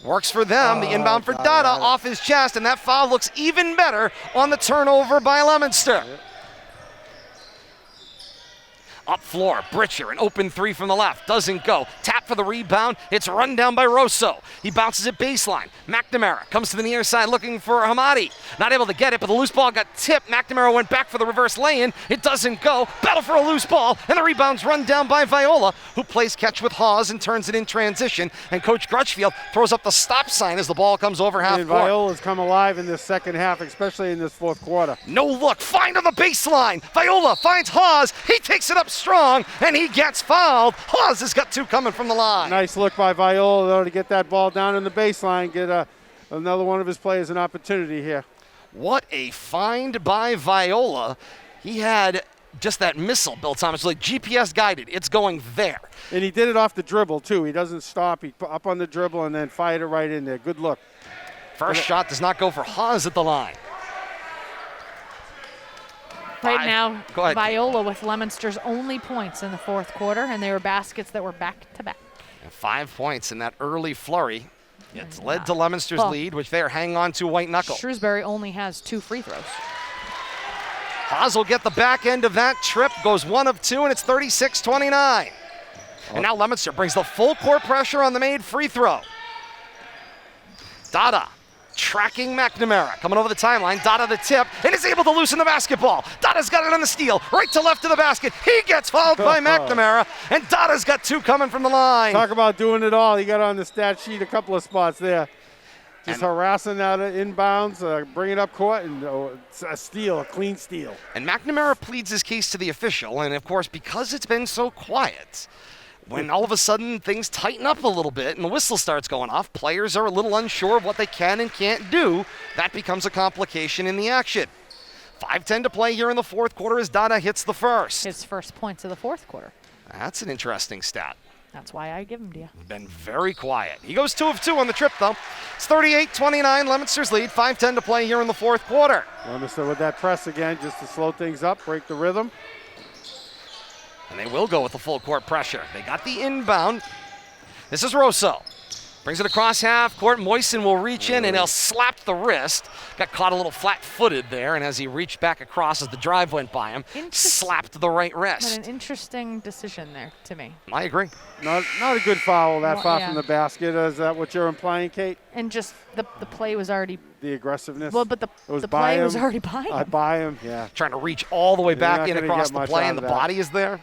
Works for them. The inbound for Dada off his chest, and that foul looks even better on the turnover by Leominster. Up floor, Britcher, an open 3 from the left, doesn't go. Tap for the rebound, it's run down by Rosso. He bounces it baseline. McNamara comes to the near side looking for Hamadi. Not able to get it, but the loose ball got tipped. McNamara went back for the reverse lay-in. It doesn't go. Battle for a loose ball, and the rebound's run down by Viola, who plays catch with Hawes and turns it in transition. And Coach Grutchfield throws up the stop sign as the ball comes over half And court. Viola's come alive in this second half, especially in this fourth quarter. No look, find on the baseline. Viola finds Hawes. He takes it up strong, and he gets fouled. Hawes has got 2 coming from the line. Nice look by Viola, though, to get that ball down in the baseline, get a another one of his players an opportunity here. What a find by Viola. He had just that missile, Bill Thomas, like GPS guided. It's going there. And he did it off the dribble, too. He doesn't stop. He put up on the dribble and then fired it right in there. Good look. First shot does not go for Haas at the line. Right now, Go ahead. Viola with Leominster's only points in the fourth quarter, and they were baskets that were back-to-back. And 5 points in that early flurry. It's led to Leominster's lead, which they're hanging on to white knuckle. Shrewsbury only has 2 free throws. Haas will get the back end of that trip, goes 1 of 2, and it's 36-29. And now Leominster brings the full court pressure on the made free throw. Dada tracking McNamara, coming over the timeline. Dada the tip, and is able to loosen the basketball. Dada's got it on the steal, right to left of the basket. He gets fouled by McNamara, and Dada's got 2 coming from the line. Talk about doing it all. He got on the stat sheet a couple of spots there. Just harassing out of inbounds, bring it up court, and a steal, a clean steal. And McNamara pleads his case to the official, and of course, because it's been so quiet, when all of a sudden things tighten up a little bit and the whistle starts going off, players are a little unsure of what they can and can't do. That becomes a complication in the action. 5:10 to play here in the fourth quarter as Dada hits the first. His first points of the fourth quarter. That's an interesting stat. That's why I give him to you. Been very quiet. He goes 2 of 2 on the trip, though. It's 38-29, Leominster's lead. 5:10 to play here in the fourth quarter. Leominster with that press again, just to slow things up, break the rhythm. And they will go with the full court pressure. They got the inbound. This is Rosso. Brings it across half court. Moisen will reach in and he'll slap the wrist. Got caught a little flat-footed there, and as he reached back across as the drive went by him, slapped the right But wrist. an interesting decision there to me. I agree. Not a good foul that far yeah. from the basket. Is that what you're implying, Kate? And just the play was already, The aggressiveness? well, but the play was already by him. By him, yeah. Trying to reach all the way back not in gonna across get the much play, out and the of that. body is there.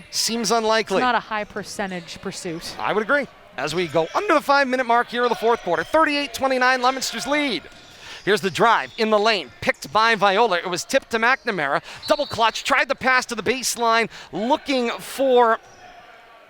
Seems unlikely. It's not a high percentage pursuit. I would agree. As we go under the 5-minute mark here of the fourth quarter, 38-29, Leominster's lead. Here's the drive in the lane, picked by Viola. It was tipped to McNamara. Double clutch, tried the pass to the baseline, looking for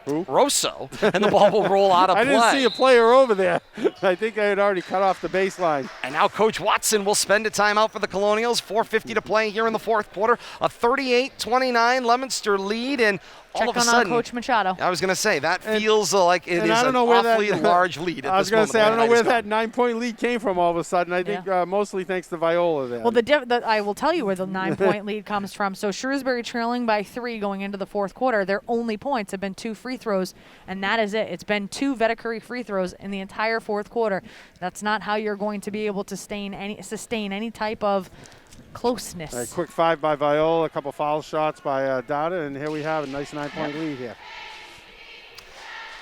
Rosso, and the ball will roll out of play. I didn't see a player over there. I think I had already cut off the baseline. And now Coach Watson will spend a timeout for the Colonials. 4:50 to play here in the fourth quarter. A 38-29 Leominster lead, and all of a sudden, Coach Machado. I was going to say, that feels like it is I don't an know where awfully that, large lead at I was this going moment. to say, I don't know where that that 9-point lead came from all of a sudden. I think mostly thanks to Viola there. Well, I will tell you where the 9-point lead comes from. So Shrewsbury trailing by 3 going into the fourth quarter. Their only points have been 2 free throws, and that is it. It's been 2 Vetacurry free throws in the entire fourth quarter. That's not how you're going to be able to sustain any type of closeness. A quick 5 by Viola, a couple foul shots by Dada, and here we have a nice 9-point lead here.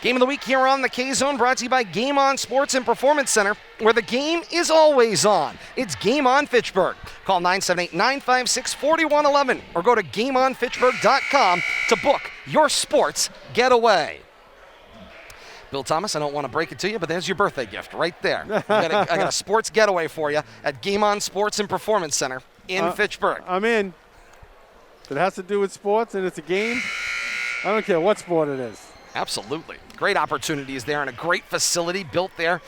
Game of the week here on the K-Zone, brought to you by Game On Sports and Performance Center, where the game is always on. It's Game On Fitchburg. Call 978-956-4111 or go to GameOnFitchburg.com to book your sports getaway. Bill Thomas, I don't want to break it to you, but there's your birthday gift right there. I got a sports getaway for you at Game On Sports and Performance Center in Fitchburg. I'm in. If it has to do with sports and it's a game, I don't care what sport it is. Absolutely. Great opportunities there and a great facility built there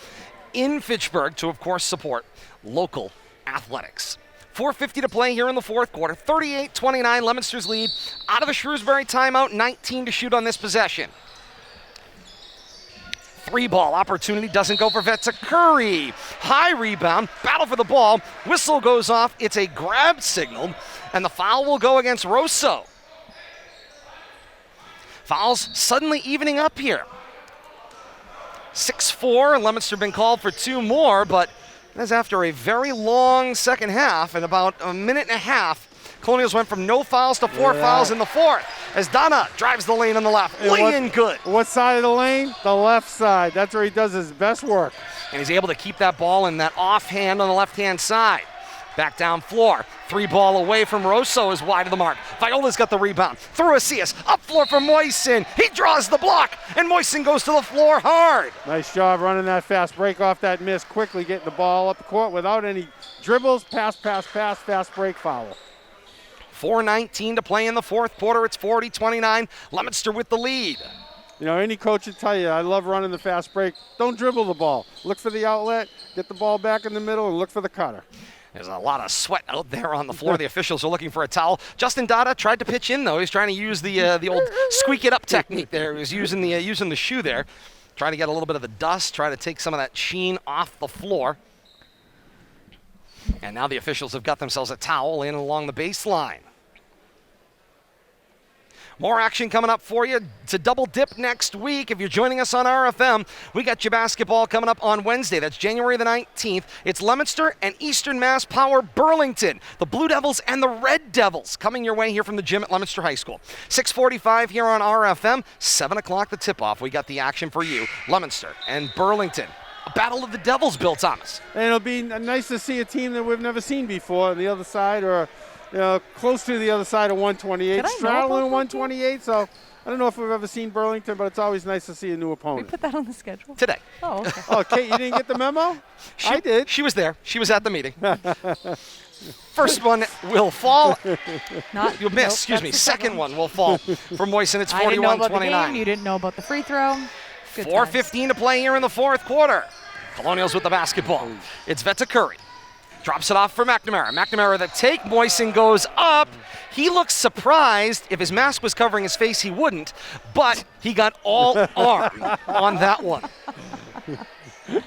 in Fitchburg to, of course, support local athletics. 4:50 to play here in the fourth quarter. 38-29, Leominster's lead. Out of the Shrewsbury timeout, 19 to shoot on this possession. 3-ball opportunity doesn't go for Vetacurry. High rebound, battle for the ball. Whistle goes off. It's a grab signal, and the foul will go against Rosso. Fouls suddenly evening up here. 6-4, and Leominster been called for 2 more, but that's after a very long second half. In about a minute and a half, Colonials went from no fouls to 4 fouls in the fourth as Donna drives the lane on the left. Lay in good. What side of the lane? The left side. That's where he does his best work. And he's able to keep that ball in that offhand on the left-hand side. Back down floor. 3-ball away from Rosso is wide of the mark. Viola's got the rebound. Through Asias. Up floor for Moisen. He draws the block, and Moisen goes to the floor hard. Nice job running that fast break off that miss. Quickly getting the ball up the court without any dribbles. Pass, fast break foul. 4:19 to play in the fourth quarter. It's 40-29. Leominster with the lead. You know, any coach would tell you, I love running the fast break. Don't dribble the ball. Look for the outlet get the ball back in the middle, and look for the cutter. There's a lot of sweat out there on the floor. The officials are looking for a towel. Justin Dada tried to pitch in, though. He's trying to use the old squeak it up technique there. He was using the shoe there, trying to get a little bit of the dust, trying to take some of that sheen off the floor. And now the officials have got themselves a towel in along the baseline. More action coming up for you. It's a double dip next week. If you're joining us on RFM, we got your basketball coming up on Wednesday. That's January the 19th. It's Leominster and Eastern Mass Power Burlington. The Blue Devils and the Red Devils coming your way here from the gym at Leominster High School. 6:45 here on RFM. 7 o'clock the tip-off. We got the action for you. Leominster and Burlington. A battle of the Devils, Bill Thomas. And it'll be nice to see a team that we've never seen before on the other side, or close to the other side of 128. Straddling 128, so I don't know if we've ever seen Burlington, but it's always nice to see a new opponent. We put that on the schedule? Today. Oh, okay. Oh, Kate, you didn't get the memo? I did. She was there. She was at the meeting. First one will fall. You'll miss, excuse me. Second one will fall for Moisen. It's 41-29. I didn't know about the game. You didn't know about the free throw. 4:15 to play here in the fourth quarter. Colonials with the basketball. It's Vetakuri. Drops it off for McNamara. McNamara the take. Moisen goes up. He looks surprised. If his mask was covering his face, he wouldn't. But he got all arm on that one.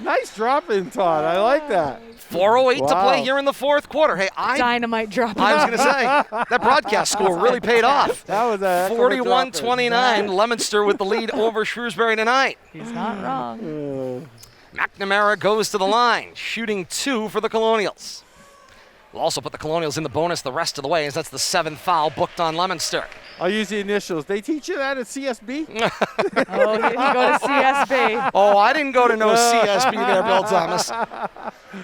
Nice drop in, Todd. I like that. 4:08 to play here in the fourth quarter. Hey, Dynamite drop. I was going to say, that broadcast score really paid off. That was a 41-29. Leominster with the lead over Shrewsbury tonight. He's not wrong. McNamara goes to the line, shooting 2 for the Colonials. We'll also put the Colonials in the bonus the rest of the way, as that's the 7th foul booked on Leominster. I'll use the initials. They teach you that at CSB? Oh, you go to CSB. Oh, I didn't go to no CSB there, Bill Thomas.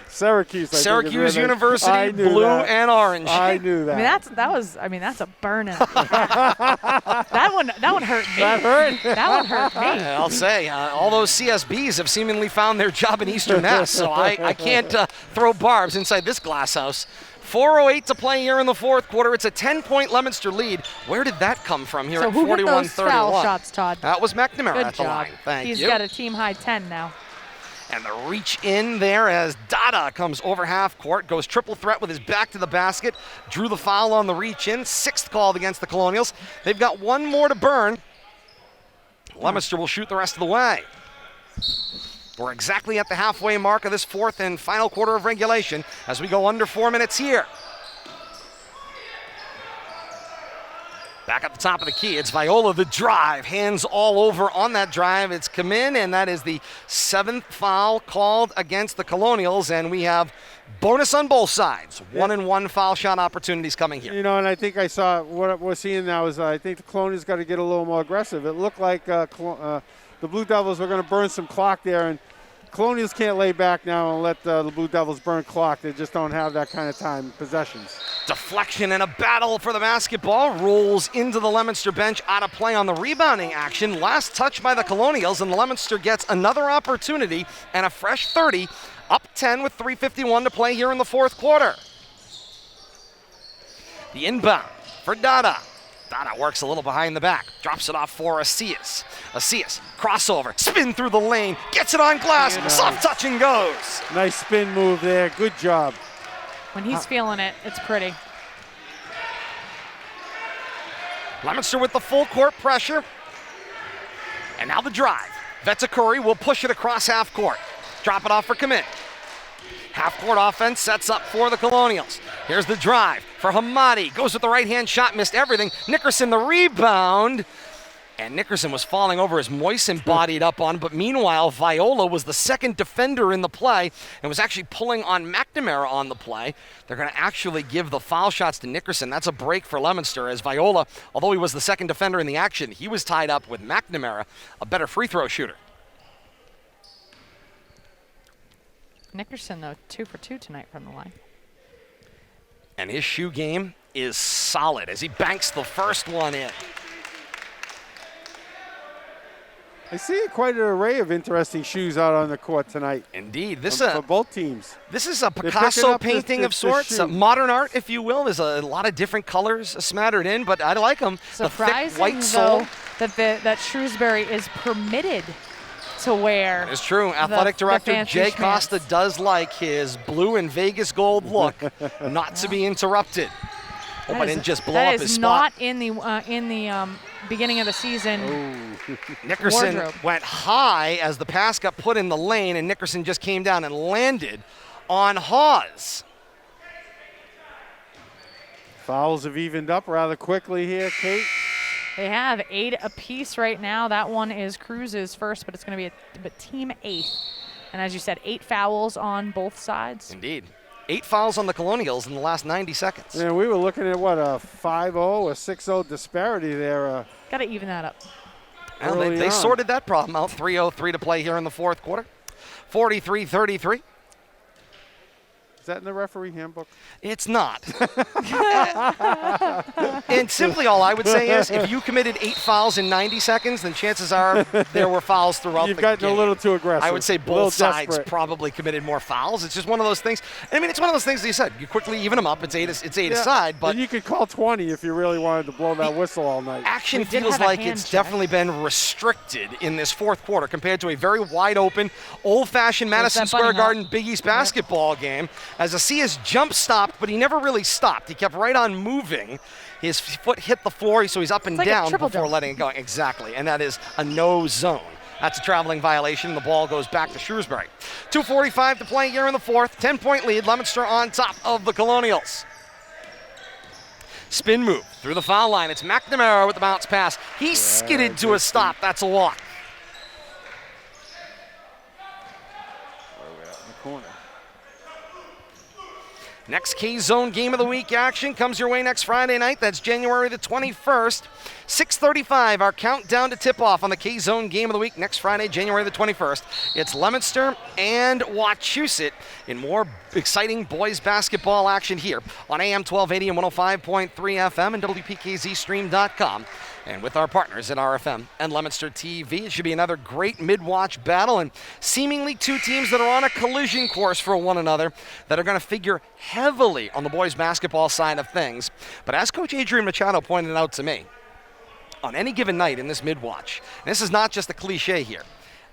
Syracuse. Syracuse University, blue and orange. I knew that. That's a burn-in. that one hurt me. That hurt? That one hurt me. I'll say, all those CSBs have seemingly found their job in Eastern Mass, so I can't throw barbs inside this glass house. 4:08 to play here in the fourth quarter. It's a 10-point Leominster lead. Where did that come from here at 41-31? So who hit those foul shots, Todd? That was McNamara Good at the job. line. Thank you. He's got a team-high 10 now. And the reach in there as Dada comes over half court, goes triple threat with his back to the basket, drew the foul on the reach in, 6th called against the Colonials. They've got one more to burn. Leominster will shoot the rest of the way. We're exactly at the halfway mark of this fourth and final quarter of regulation as we go under 4 minutes here. Back at the top of the key, it's Viola, the drive. Hands all over on that drive. It's come in, and that is the 7th foul called against the Colonials, and we have bonus on both sides. 1-and-1 foul shot opportunities coming here. You know, and I think I saw what we're seeing now is I think the Colonials got to get a little more aggressive. It looked like the Blue Devils were going to burn some clock there, and Colonials can't lay back now and let the Blue Devils burn clock. They just don't have that kind of time possessions. Deflection and a battle for the basketball. Rolls into the Leominster bench, out of play on the rebounding action. Last touch by the Colonials, and Leominster gets another opportunity and a fresh 30. Up 10 with 3:51 to play here in the fourth quarter. The inbound for Dada. Dada works a little behind the back. Drops it off for Asias. Asias, crossover, spin through the lane, gets it on glass, soft touch and goes. Nice spin move there. Good job. When he's feeling it, it's pretty. Leominster with the full court pressure. And now the drive. Vetakuri will push it across half court. Drop it off for commit. Half court offense sets up for the Colonials. Here's the drive for Hamadi. Goes with the right hand shot, missed everything. Nickerson the rebound. And Nickerson was falling over as Moisen bodied up on, but meanwhile, Viola was the second defender in the play and was actually pulling on McNamara on the play. They're going to actually give the foul shots to Nickerson. That's a break for Leominster, as Viola, although he was the second defender in the action, he was tied up with McNamara, a better free throw shooter. Nickerson, though, 2 for 2 tonight from the line. And his shoe game is solid as he banks the first one in. I see quite an array of interesting shoes out on the court tonight. Indeed. For both teams. This is a Picasso painting of sorts, modern art, if you will. There's a lot of different colors smattered in, but I like them. Surprising, the thick white sole. Though, that Shrewsbury is permitted to wear. It's true. Athletic the Director fancy Jay schmancy. Costa does like his blue and Vegas gold look not to be interrupted. Hope I didn't just blow up his spot. That is not in the beginning of the season. Nickerson wardrobe. went high as the pass got put in the lane, and Nickerson just came down and landed on Hawes. Fouls have evened up rather quickly here, Kate. They have 8 apiece right now. That one is Cruz's first, but it's going to be a team 8th. And as you said, 8 fouls on both sides. Indeed. 8 fouls on the Colonials in the last 90 seconds. Yeah, we were looking at, what, a 5-0 or 6-0 disparity there. Got to even that up. Well, they sorted that problem out. 3:03 to play here in the fourth quarter. 43-33. Is that in the referee handbook? It's not. And simply all I would say is if you committed 8 fouls in 90 seconds, then chances are there were fouls throughout the game. You've gotten a little too aggressive. I would say both sides probably committed more fouls. It's just one of those things. I mean, it's one of those things that you said. You quickly even them up. It's eight aside. But and you could call 20 if you really wanted to blow that whistle all night. Action feels like it's definitely been restricted in this fourth quarter compared to a very wide open, old-fashioned Madison Square Garden Big East basketball game. As Asias jump stopped, but he never really stopped. He kept right on moving. His foot hit the floor, so he's up and down before letting it go. Exactly, and that is a no zone. That's a traveling violation. The ball goes back to Shrewsbury. 2:45 to play here in the fourth. 10-point lead. Leominster on top of the Colonials. Spin move through the foul line. It's McNamara with the bounce pass. He skidded to a stop. That's a walk. Corner. Next K-Zone game of the week action comes your way next Friday night. That's January the 21st. 6:35, our countdown to tip-off on the K-Zone game of the week next Friday, January the 21st. It's Leominster and Wachusett in more exciting boys basketball action here on AM 1280 and 105.3 FM and WPKZstream.com. And with our partners at RFM and Leominster TV, it should be another great mid-watch battle and seemingly two teams that are on a collision course for one another that are going to figure heavily on the boys basketball side of things. But as Coach Adrian Machado pointed out to me, on any given night in this mid-watch, and this is not just a cliche here,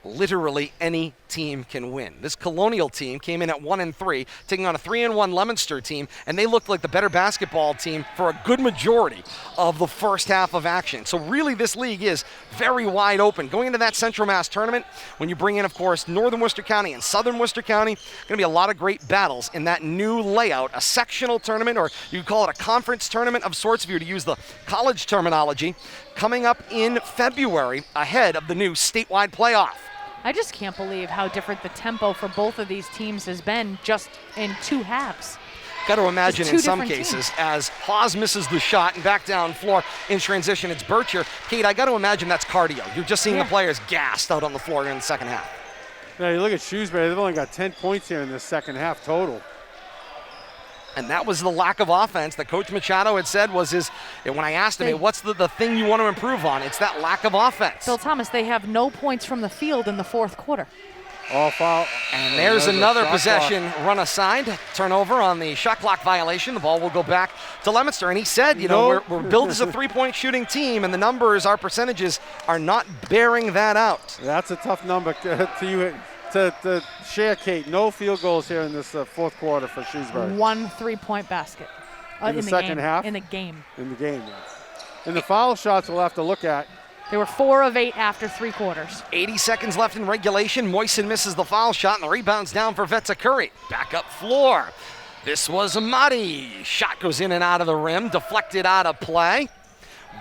literally any team can win. This Colonial team came in at 1-3, taking on a 3-1 Leominster team, and they looked like the better basketball team for a good majority of the first half of action. So really this league is very wide open. Going into that Central Mass tournament, when you bring in, of course, Northern Worcester County and Southern Worcester County, going to be a lot of great battles in that new layout, a sectional tournament, or you could call it a conference tournament of sorts if you were to use the college terminology, coming up in February ahead of the new statewide playoff. I just can't believe how different the tempo for both of these teams has been just in 2 halves. Got to imagine in some different cases, teams. as Hawes misses the shot and back down floor in transition, it's Bircher. Kate, I got to imagine that's cardio. You're just seeing the players gassed out on the floor in the second half. Now you look at Shrewsbury, they've only got 10 points here in the second half total. And that was the lack of offense that Coach Machado had said was his, and when I asked him, hey, what's the thing you want to improve on? It's that lack of offense. Bill Thomas, they have no points from the field in the fourth quarter. All foul. And there's another possession run aside, turnover on the shot clock violation. The ball will go back to Leominster. And he said, you know, we're built as a three-point shooting team, and the numbers, our percentages, are not bearing that out. That's a tough number to share, Kate. No field goals here in this fourth quarter for Shrewsbury. 1 3-point basket. In the second half? In the game. In the game, yes. In the foul shots we'll have to look at. They were 4 of 8 after 3 quarters. 80 seconds left in regulation. Moisen misses the foul shot, and the rebound's down for Vetzakuri. Back up floor. This was Amati. Shot goes in and out of the rim, deflected out of play.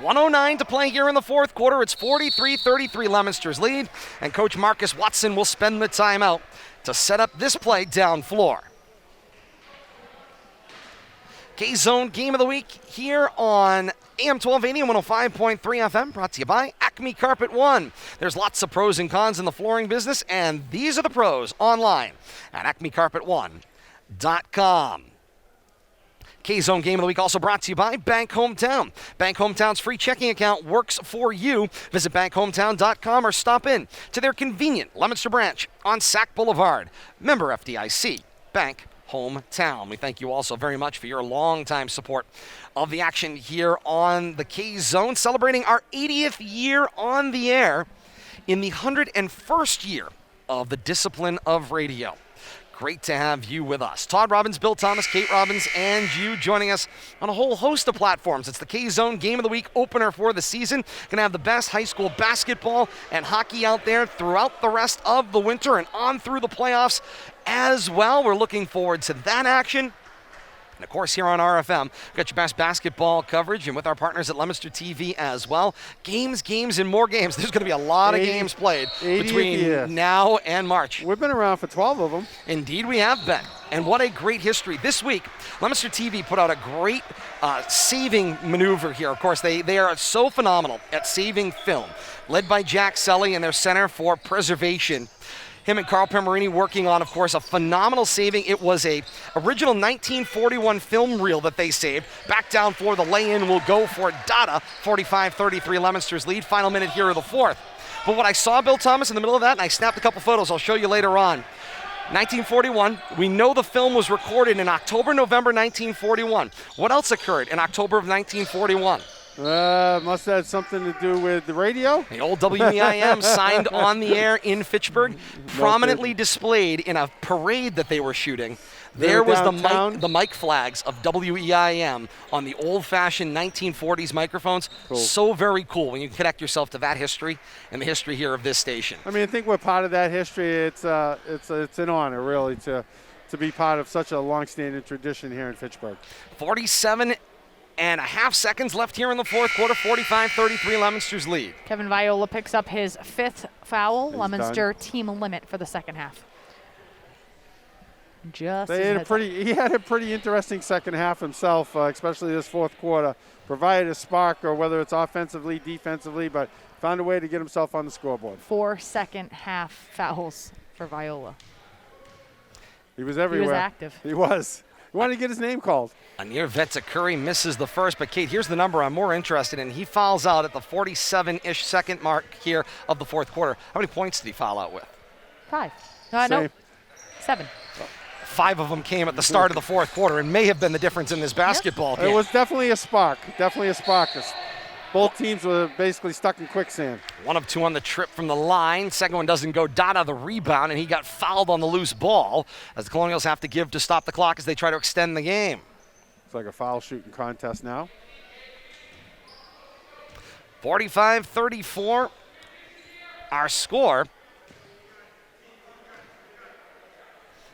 1:09 to play here in the fourth quarter. It's 43-33 Leominster's lead, and Coach Marcus Watson will spend the timeout to set up this play down floor. K-Zone game of the week here on AM 1280 and 105.3 FM, brought to you by Acme Carpet One. There's lots of pros and cons in the flooring business, and these are the pros online at acmecarpetone.com. K-Zone game of the week also brought to you by Bank Hometown. Bank Hometown's free checking account works for you. Visit bankhometown.com or stop in to their convenient Leominster branch on Sac Boulevard. Member FDIC, Bank Hometown. We thank you also very much for your longtime support of the action here on the K-Zone, celebrating our 80th year on the air in the 101st year of the discipline of radio. Great to have you with us. Todd Robbins, Bill Thomas, Kate Robbins, and you joining us on a whole host of platforms. It's the K-Zone Game of the Week opener for the season. Going to have the best high school basketball and hockey out there throughout the rest of the winter and on through the playoffs as well. We're looking forward to that action. And of course, here on RFM, we've got your best basketball coverage, and with our partners at Leominster TV as well. Games, and more games. There's going to be a lot of games played between now and March. We've been around for 12 of them. Indeed, we have been. And what a great history. This week, Leominster TV put out a great saving maneuver here. Of course, they are so phenomenal at saving film, led by Jack Selly and their Center for Preservation. Him and Carl Pemerini working on, of course, a phenomenal saving. It was a original 1941 film reel that they saved. Back down for the lay-in will go for Dada. 45-33 Leominster's lead. Final minute here of the fourth. But what I saw, Bill Thomas, in the middle of that, and I snapped a couple photos I'll show you later on. 1941, we know the film was recorded in October, November 1941. What else occurred in October of 1941? Must have had something to do with the radio. The old WEIM signed on the air in Fitchburg, prominently displayed in a parade that they were shooting. There was the mic flags of WEIM on the old-fashioned 1940s microphones. Cool. So very cool when you connect yourself to that history and the history here of this station. I mean, I think we're part of that history. It's an honor, really, to be part of such a long-standing tradition here in Fitchburg. 47.5 seconds left here in the fourth quarter. 45-33 Leominster's lead. Kevin Viola picks up his 5th foul. He's Leominster done. team limit for the second half. He had a pretty interesting second half himself, especially this fourth quarter. Provided a spark, or whether it's offensively, defensively, but found a way to get himself on the scoreboard. 4 second half fouls for Viola. He was everywhere. He was active. He was. He wanted to get his name called. Anir Vetzakuri misses the first, but Kate, here's the number I'm more interested in. He fouls out at the 47-ish second mark here of the fourth quarter. How many points did he foul out with? 5. No, 7. 5 of them came at the start of the fourth quarter and may have been the difference in this basketball game. It was definitely a spark. Both teams were basically stuck in quicksand. 1 of 2 on the trip from the line. Second one doesn't go. Dada the rebound, and he got fouled on the loose ball as the Colonials have to give to stop the clock as they try to extend the game. It's like a foul shooting contest now. 45-34, our score.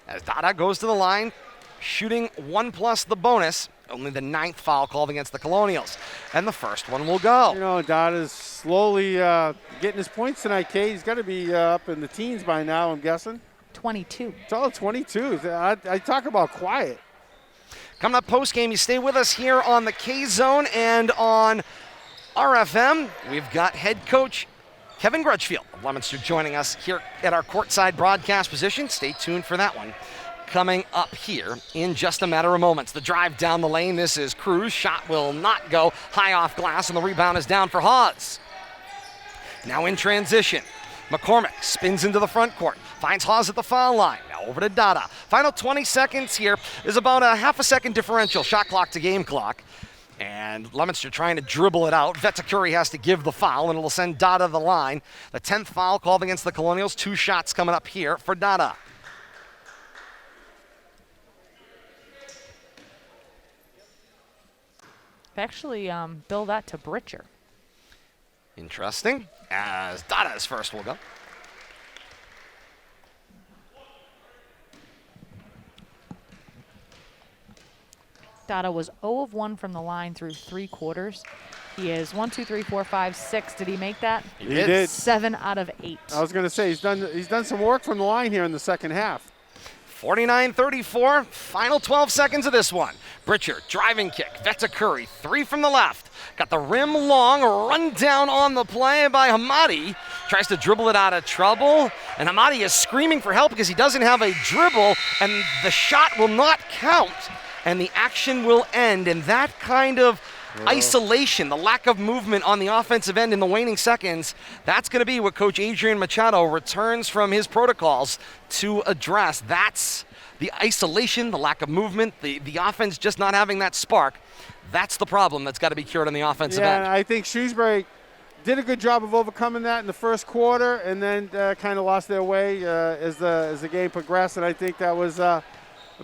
As Dada goes to the line, shooting 1 plus the bonus. Only the 9th foul called against the Colonials. And the first one will go. You know, Dada's slowly getting his points tonight, Kate. He's got to be up in the teens by now, I'm guessing. 22. It's all 22. I talk about quiet. Coming up post-game, you stay with us here on the K-Zone and on RFM. We've got head coach Kevin Grudgefield of Leominster joining us here at our courtside broadcast position. Stay tuned for that one. Coming up here in just a matter of moments. The drive down the lane. This is Cruz. Shot will not go. High off glass, and the rebound is down for Hawes. Now in transition. McCormick spins into the front court. Finds Hawes at the foul line. Now over to Dada. Final 20 seconds here is about a half a second differential. Shot clock to game clock. And Leominster trying to dribble it out. Vetzakuri has to give the foul, and it'll send Dada to the line. The 10th foul called against the Colonials. 2 shots coming up here for Dada. Actually, bill that to Britcher. Interesting, as Dada's first will go. Dada was 0 of 1 from the line through 3 quarters. He is 1, 2, 3, 4, 5, 6. Did he make that? He did. 7 out of 8. I was going to say, he's done some work from the line here in the second half. 49-34, final 12 seconds of this one. Britcher, driving kick, Vetzakuri, 3 from the left. Got the rim long, run down on the play by Hamadi. Tries to dribble it out of trouble, and Hamadi is screaming for help because he doesn't have a dribble, and the shot will not count, and the action will end. And that kind of isolation, the lack of movement on the offensive end in the waning seconds, that's going to be what Coach Adrian Machado returns from his protocols to address. That's the isolation, the lack of movement, the offense just not having that spark. That's the problem that's got to be cured on the offensive end. Yeah, I think Shrewsbury did a good job of overcoming that in the first quarter, and then kind of lost their way as the game progressed. And I think that was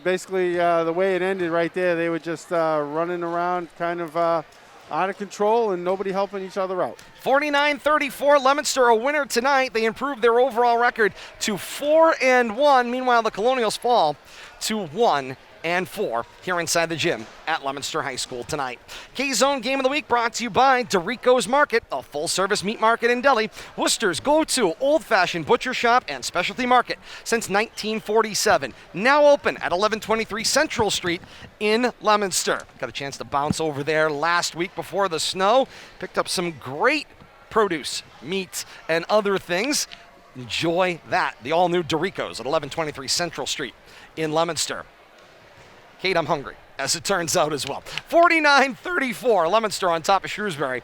basically the way it ended right there. They were just running around kind of out of control and nobody helping each other out. 49-34, Leominster a winner tonight. They improved their overall record to 4-1. Meanwhile, the Colonials fall to 1-4 here inside the gym at Leominster High School tonight. K-Zone Game of the Week brought to you by Dorico's Market, a full-service meat market in Delhi, Worcester's go-to old-fashioned butcher shop and specialty market since 1947. Now open at 1123 Central Street in Leominster. Got a chance to bounce over there last week before the snow. Picked up some great produce, meat, and other things. Enjoy that. The all-new Dorico's at 1123 Central Street in Leominster. Kate, I'm hungry, as it turns out as well. 49-34, Leominster on top of Shrewsbury.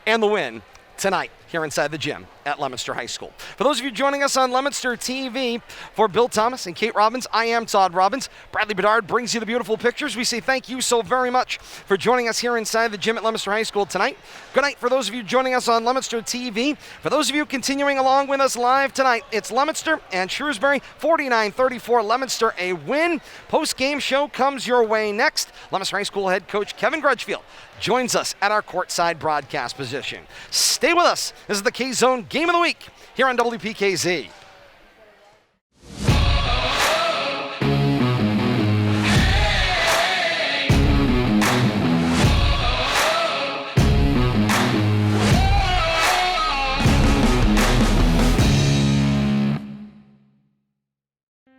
And the win tonight here inside the gym at Leominster High School. For those of you joining us on Leominster TV, for Bill Thomas and Kate Robbins, I am Todd Robbins. Bradley Bedard brings you the beautiful pictures. We say thank you so very much for joining us here inside the gym at Leominster High School tonight. Good night for those of you joining us on Leominster TV. For those of you continuing along with us live tonight, it's Leominster and Shrewsbury. 49-34, Leominster a win. Post-game show comes your way next. Leominster High School head coach Kevin Grudgefield joins us at our courtside broadcast position. Stay with us. This is the K-Zone Game of the Week here on WPKZ.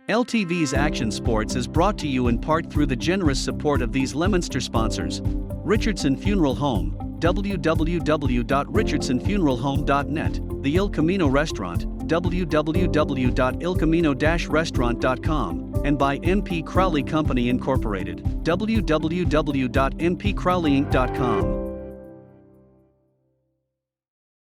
LTV's Action Sports is brought to you in part through the generous support of these Leominster sponsors: Richardson Funeral Home, www.richardsonfuneralhome.net, the Il Camino Restaurant, www.ilcamino-restaurant.com, and by MP Crowley Company Incorporated, www.mpcrowleyinc.com.